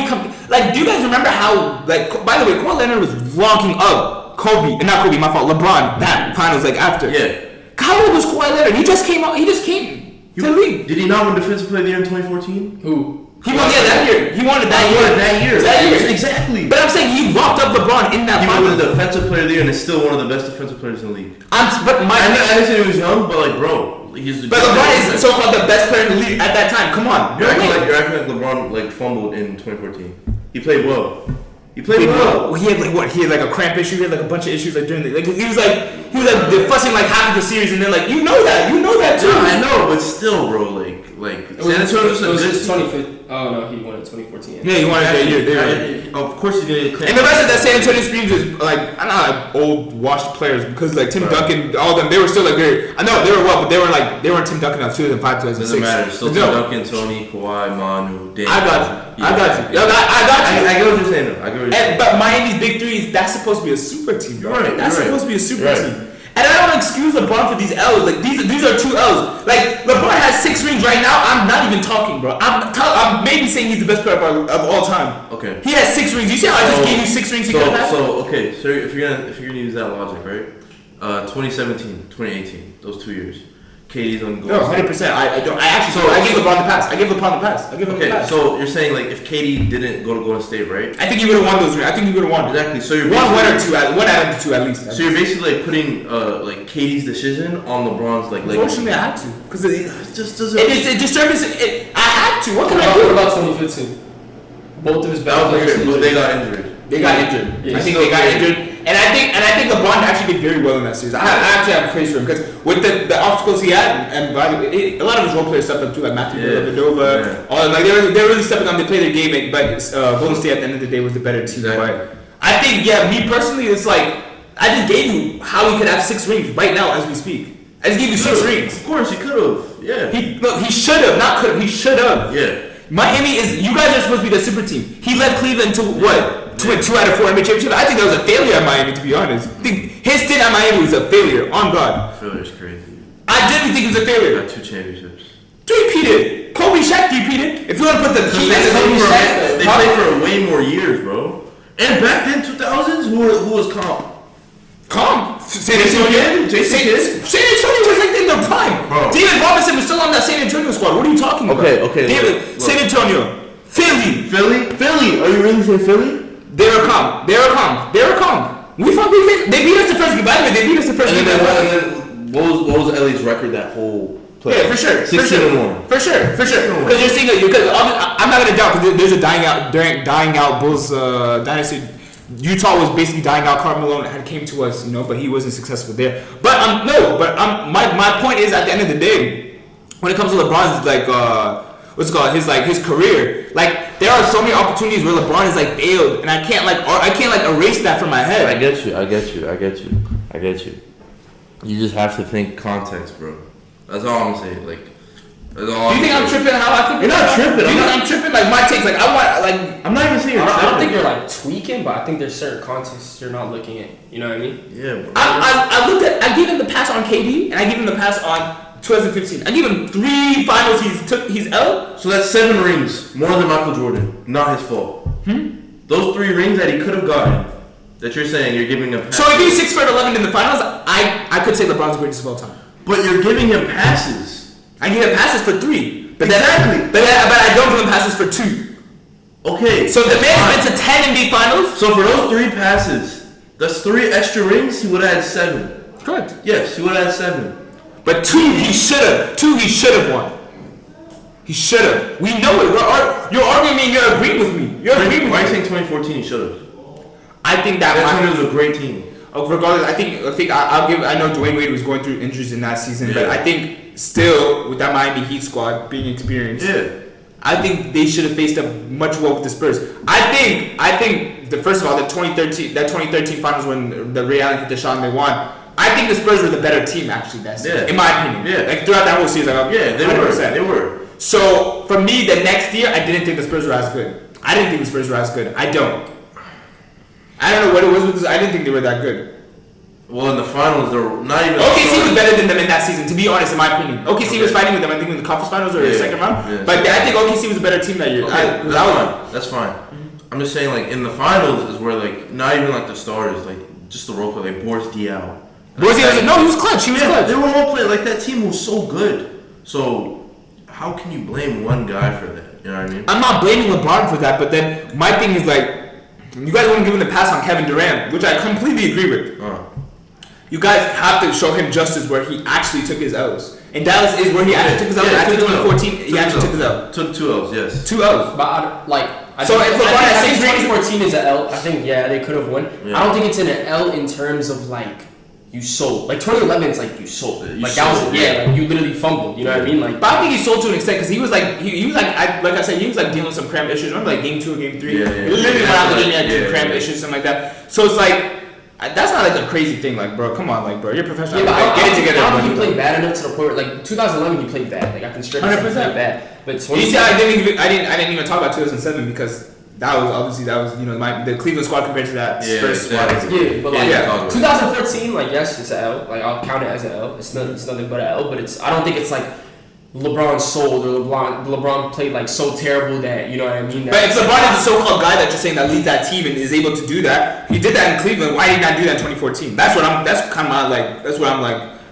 like? Do you guys remember how? Like, by the way, Kawhi Leonard was locking up not Kobe, my fault, LeBron. That finals like after. Yeah. How old was Kawhi Leonard? He just came out. He just came to the league. Did he not win Defensive Player of the Year in 2014? Who? He won that year. He won it that year. Exactly. But I'm saying he locked up LeBron in that final. He finals. won the Defensive Player of the Year and is still one of the best defensive players in the league. I didn't say he was young, but like, bro, But LeBron is so-called the best player in the league at that time. Come on. You're acting like LeBron like fumbled in 2014. He played well. He played well. He had like what? He had like a cramp issue. He had like a bunch of issues like during the he was like fussing like half of the series, and then like you know that too. Yeah, I know, but still, bro, like San Antonio was his 25th. Oh no, he won it 2014. Yeah, he won it that year. Of course he's gonna get. And the rest of that San Antonio Screams is like I don't know, like old washed players because like Tim Duncan, all of them, they were still like very. I know they were well, but they weren't Tim Duncan of 2005, 2006. Doesn't matter. Still Tim Duncan, Tony, Kawhi, Manu, Damian. I got you. I get what you're saying though. But Miami's big three, that's supposed to be a super team, bro. That's supposed to be a super team. And I don't excuse LeBron for these L's. Like these are 2 L's. Like LeBron has 6 rings right now. I'm not even talking, bro. I'm maybe saying he's the best player of all time. Okay. He has 6 rings. You see how I just gave you 6 rings? So if you're gonna use that logic, right? 2017, 2018, those 2 years. KD's on goal. No, 100%. I give LeBron the pass. Okay, so you're saying like if KD didn't go to Golden State, right? I think he would have won those. I think he would have won. Exactly. So you're one out of the 2 at least. So you're basically like putting like KD's decision on LeBron's like. Unfortunately, I had to because it just doesn't. It disturbs it. I had to. What can I do? do? What about 2015? Both of his best players. But they got injured. Yeah, I think they got injured. And I think LeBron actually did very well in that series. I actually have praise for him because with the obstacles he had, and by the way, a lot of his role players stepped up too, like Matthew Dellavedova. All like they're really stepping up. They play their game, but Golden State at the end of the day was the better team. Exactly. But I think, me personally, it's like I just gave you how he could have 6 rings right now as we speak. I just gave you 6 rings. Of course, he could have. Yeah. He should have, not could have. He should have. Yeah. Miami you guys are supposed to be the super team. He led Cleveland to what? To win 2 out of 4 NBA championships. I think that was a failure at Miami, to be honest. I think his stint at Miami was a failure. On God. Failure's crazy. I genuinely think it was a failure. Got 2 championships. 3-peated. Kobe Shaq 3-peated. If you want to put the key, they played for way more years, bro. And back then, 2000s, who was calm? San Antonio. San Antonio was like in their prime. Bro. David Robinson was still on that San Antonio squad. What are you talking about? Okay. San Antonio. Philly. Are you really saying Philly? They were calm. We beat us the first game. By the way, they beat us the first game. And then What was LA's record that whole play? Yeah, for sure. 16-1. For sure. Because you're seeing it. Because I'm not gonna doubt because there's a dying out Bulls dynasty. Utah was basically dying out. Karl Malone had came to us, but he wasn't successful there. But my point is at the end of the day, when it comes to LeBron's his career, like there are so many opportunities where LeBron is like failed, and I can't erase that from my head. I get you. You just have to think context, bro. That's all I'm saying. Like, that's all. Do you think I'm tripping? How I think you're not tripping. Do you think I'm tripping? Like my takes. Like I'm not even saying you're tripping. I don't think you're like tweaking, but I think there's certain contexts you're not looking at. You know what I mean? Yeah. Bro. I gave him the pass on KD, and I gave him the pass on 2015. I gave him 3 finals. He's L. So that's 7 rings, more than Michael Jordan. Not his fault. Those 3 rings that he could have gotten, that you're saying you're giving him. So if he's 6 for 11 in the finals, I could say LeBron's the greatest of all time. But you're giving him passes. I give him passes for 3. But exactly. But I don't give him passes for 2. Okay. So the man's been to 10 NBA finals. So for those 3 passes, that's 3 extra rings. He would have had 7. Correct. Yes, he would have had 7. But 2 he should have won. He should have. We know it. You're arguing me and you're agreeing with me. Why are you saying 2014 he should have? I think that was a great team. Regardless, I think I'll give. I know Dwayne Wade was going through injuries in that season, but I think still with that Miami Heat squad being experienced, I think they should have faced up much well with the Spurs. I think first of all the 2013 finals when the Ray Allen hit the shot and they won. I think the Spurs were the better team actually that season, in my opinion. Yeah. Like throughout that whole season, they were. So for me, the next year, I didn't think the Spurs were as good. I don't know what it was with this. I didn't think they were that good. Well, in the finals, they were not even. OKC was better than them in that season, to be honest, in my opinion. OKC was fighting with them, I think, in the conference finals or the second round. Yeah. But I think OKC was a better team that year. Okay, that's fine. I'm just saying, like, in the finals is where, like, not even, like, the stars, like, just the role play, like, Boris Diaw. He was clutch. He was clutch. They were role play. Like, that team was so good. So, how can you blame one guy for that? You know what I mean? I'm not blaming LeBron for that, but then my thing is, like, you guys want to give him the pass on Kevin Durant, which I completely agree with. You guys have to show him justice where he actually took his L's. And Dallas is where he actually took his L's. After 2014, he actually took his L. Took 2 L's, yes. 2 L's. But I think 2014 is an L. I think, they could have won. Yeah. I don't think it's an L in terms of, like, you sold. Like, 2011, it's like you sold. Like, you literally fumbled. You know what I mean? Like, but I think he sold to an extent because he was like, dealing with some cramp issues. Remember, like, game 2 or game 3? He literally went out the game and had cramp issues, something like that. So it's like, that's not like a crazy thing, like, bro. Come on, like, bro, you're professional. Yeah, but get it together. I don't think he played bad enough to the point where, like, 2011 he played bad. Like, I can strip him, he played bad. But you see, I didn't even talk about 2007 because that was the Cleveland squad compared to that Spurs squad. Yeah, but like 2014, like, yes, it's an L. Like, I'll count it as an L. It's nothing but an L. But I don't think it's like LeBron sold or LeBron played like so terrible that, you know what I mean? But if LeBron is the so-called guy that you're saying that leads that team and is able to do that, he did that in Cleveland. Why did he not do that in 2014? That's what I'm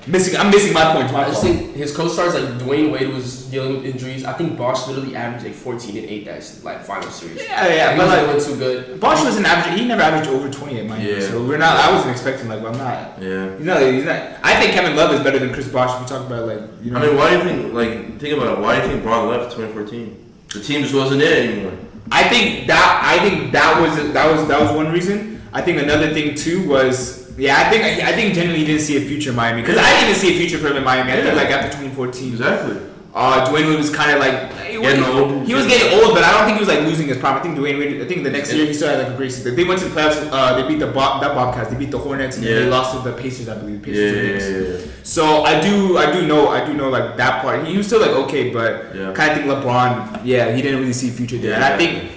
missing. I'm missing my point. I just think his co-stars like Dwayne Wade was dealing with injuries. I think Bosh literally averaged like 14 and 8 that like final series. Yeah. He wasn't doing too good. Bosh wasn't averaging. He never averaged over 20 at Miami. Yeah. So we're not. I wasn't expecting I'm not. Yeah. He's not. I think Kevin Love is better than Chris Bosh. If you talk about I mean, why do you think? Think about it. Why do you think Bron left 2014? The team just wasn't there anymore. I think that was one reason. I think another thing too was. Yeah, I think genuinely he didn't see a future in Miami because I didn't see a future for him in Miami. I think like after 2014. Exactly. Dwayne Wade was kind of like getting old. He was getting old, but I don't think he was like losing his prime. I think Dwayne Wade. I think the next year he still had like a great season. They went to the playoffs. They beat the Bobcats. They beat the Hornets, and then they lost to the Pacers. I believe Pacers. So I do know like that part. He was still like okay, but kind of think LeBron. Yeah, he didn't really see a future there, and I think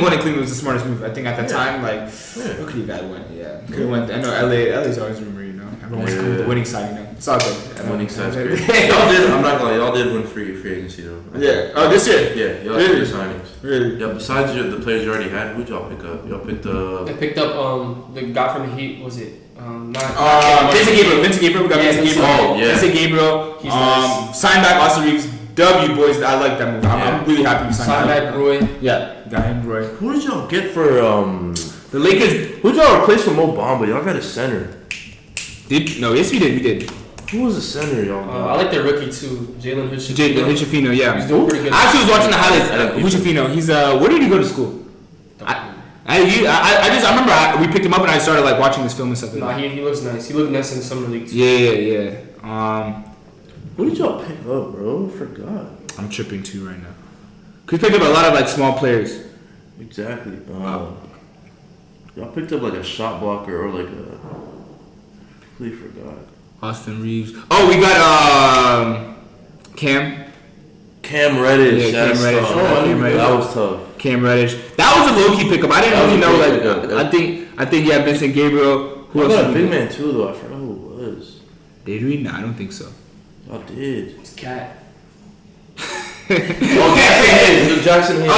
going to Cleveland was the smartest move. I think at the time, like, who could he have went? Yeah, could have went. I know LA's always rumor, Everyone wants to come with the winning side, It's all good. Winning side's great. Y'all did. I'm not gonna lie. Y'all did win free agency though. Yeah. Oh, this year. Yeah. Y'all really? did signings. Really? Yeah. Besides the players you already had, who'd y'all pick up? Y'all picked They picked up the guy from the Heat. Was it? Vincent Gabriel. We got Vincent Gabriel. Oh, yeah. Vincent Gabriel. He's nice. Signed back Austin Reeves. W boys, I like that move. I'm really happy we signed back Roy. Yeah, got him Roy. Who did y'all get for the Lakers? Who did y'all replace for Mo Bamba? Y'all got a center. Yes, we did. Who was the center, y'all? I like their rookie too, Jalen Hood-Schifino. Jalen Hood-Schifino, yeah. He's doing pretty good. I actually was watching the highlights. Hood-Schifino, he's where did he go to school? I remember we picked him up and I started like watching this film and stuff. Nah, he looks nice. He looked nice in the summer league too. Yeah. Who did y'all pick up, bro? I forgot. I'm tripping too right now. Cause we picked up a lot of like small players. Exactly. Y'all picked up like a shot blocker or like a. Completely forgot. Austin Reeves. Oh, we got Cam Reddish. Yeah, Cam Reddish. Cam Reddish. That was tough. Cam Reddish. That was a low key pickup. I didn't really know. Like, I think yeah, Vincent Gabriel. Who else? Got a big man too, though. I forgot who it was. Did we? No, I don't think so. Y'all did. It's Cat. Jackson Hayes.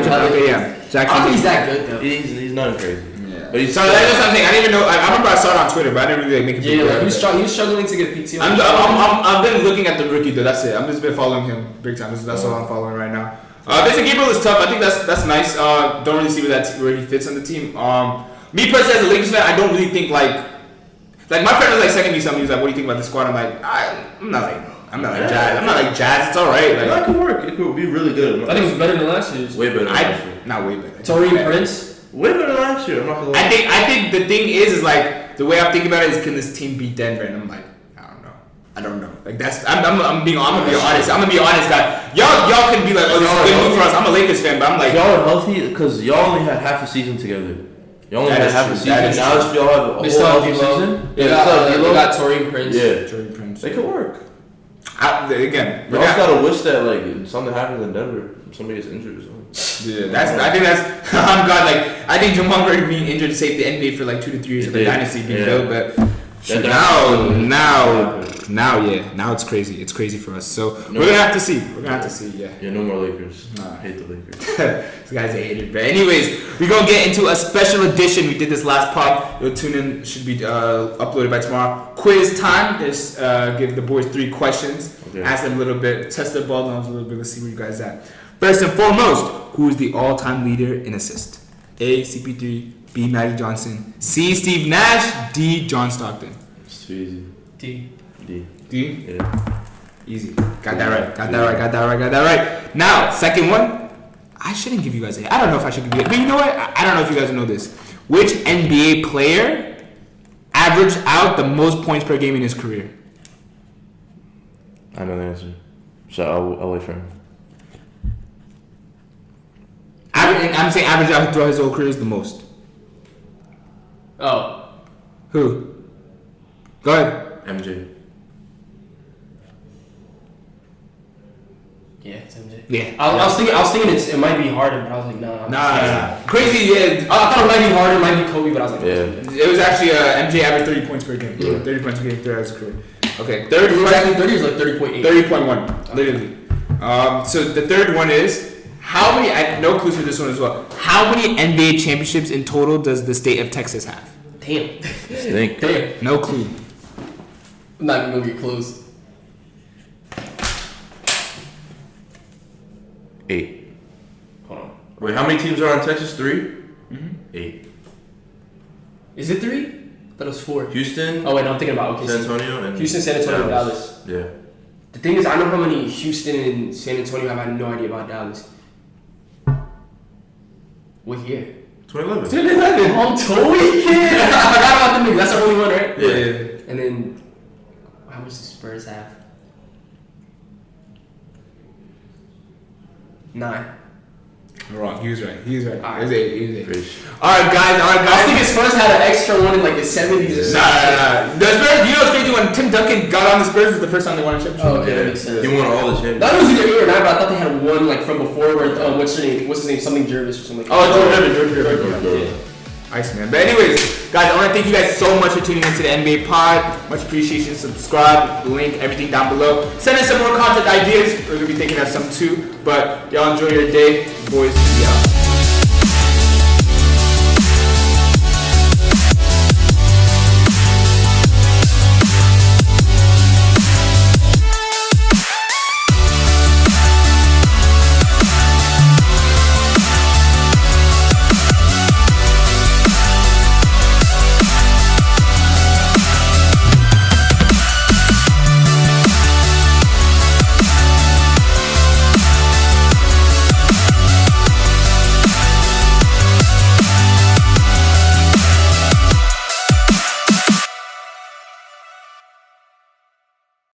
Okay, yeah. Jackson. I don't think he's that good though. He's not crazy. Yeah. But he's. So that's what I'm saying. I didn't even know. I remember I saw it on Twitter, but I didn't really like, make a big Yeah, he was struggling to get PT. I've been looking at the rookie though. That's it. I'm just been following him big time. That's all I'm following right now. Vincent Gabriel is tough. I think that's nice. Don't really see where he fits on the team. Me personally as a Lakers fan, I don't really think like my friend was like sending me something. He was like, "What do you think about the squad?" I'm like, I'm not like Jazz. I'm not like Jazz. It's all right. Like, that could work. It could be really good. I think it was better than last year's. Way better. Not way better. Taurean Prince. Way better than last year. I'm not gonna lie. I think the thing is like the way I'm thinking about it is, can this team beat Denver? And I'm like, I don't know. Like that's I'm gonna be honest. I'm gonna be honest, guy. Y'all can be like, oh, this is a good move for us. I'm a Lakers fan, but I'm like, if y'all are healthy, because y'all only had half a season together. Y'all only had half a season. Now if y'all have a whole healthy season, they got Taurean Prince. Yeah, Taurean Prince. They could work. Again, y'all just gotta wish that like something happens in Denver. Somebody gets injured or something. Yeah, I think that's. I'm God. Like I think Jamal Murray being injured saved the NBA for like 2 to 3 years of the dynasty being built, but. Now it's crazy. It's crazy for us. So we're gonna have to see. Yeah, no more Lakers. I hate the Lakers. This guy's a hater. But anyways, we're gonna get into a special edition. We did this last pod. You'll tune in. Should be uploaded by tomorrow. Quiz time. Just give the boys 3 questions. Okay. Ask them a little bit. Test their ball knowledge a little bit. Let's see where you guys at. First and foremost, who is the all-time leader in assist? A. CP3. B. Magic Johnson. C. Steve Nash. D. John Stockton. It's too easy. D. Yeah. Easy. Got that right. Now, second one. I shouldn't give you guys I don't know if I should give you it. But you know what? I don't know if you guys know this. Which NBA player averaged out the most points per game in his career? I know the answer. So I'll wait for him. I'm saying average out throughout his whole career is the most. Oh. Who? Go ahead. MJ. Yeah, it's MJ. Yeah. I was thinking it might be Harden, but I was like, nah. Nah. Crazy, yeah. I thought it might be Harden, might be Kobe, but I was like, yeah. It was actually MJ averaged 30 points per game. Yeah. 30 points per game throughout his career. Okay. Third. Exactly 30 is like 30.8. 30.1, literally. So the third one is, how many, no clues for this one as well. How many NBA championships in total does the state of Texas have? Damn. Stink. Damn. No clue. I'm not even gonna get close. 8. Hold on. Wait, how many teams are on Texas? 3? Mm-hmm. 8. Is it 3? I thought it was 4. Houston. Oh wait, no, I'm thinking about San Antonio and Houston, San Antonio, and Dallas. Yeah. The thing is, I know how many Houston and San Antonio have. I have no idea about Dallas. What year? 2011. 2011. Home tour weekend. I forgot about the niggas. That's the only one, right? Yeah. And then, how much does Spurs have? 9. Wrong. He was right. Alright. It was 8. Fish. Alright, guys. I think Spurs had an extra one in like the 70s or something. Nah. The Spurs, you know what's crazy? When Tim Duncan got on the Spurs, was the first time they won a championship. Oh, okay, that makes sense. He won all the championships. That was either 8 or 9, but I thought they had one like from before where, what's his name? Something Jervis or something like that. George Gervin. Iceman. But anyways, guys, I want to thank you guys so much for tuning into the NBA pod. Much appreciation. Subscribe, link, everything down below. Send us some more content ideas. We're going to be thinking of some too. But y'all enjoy your day. Boys, be out.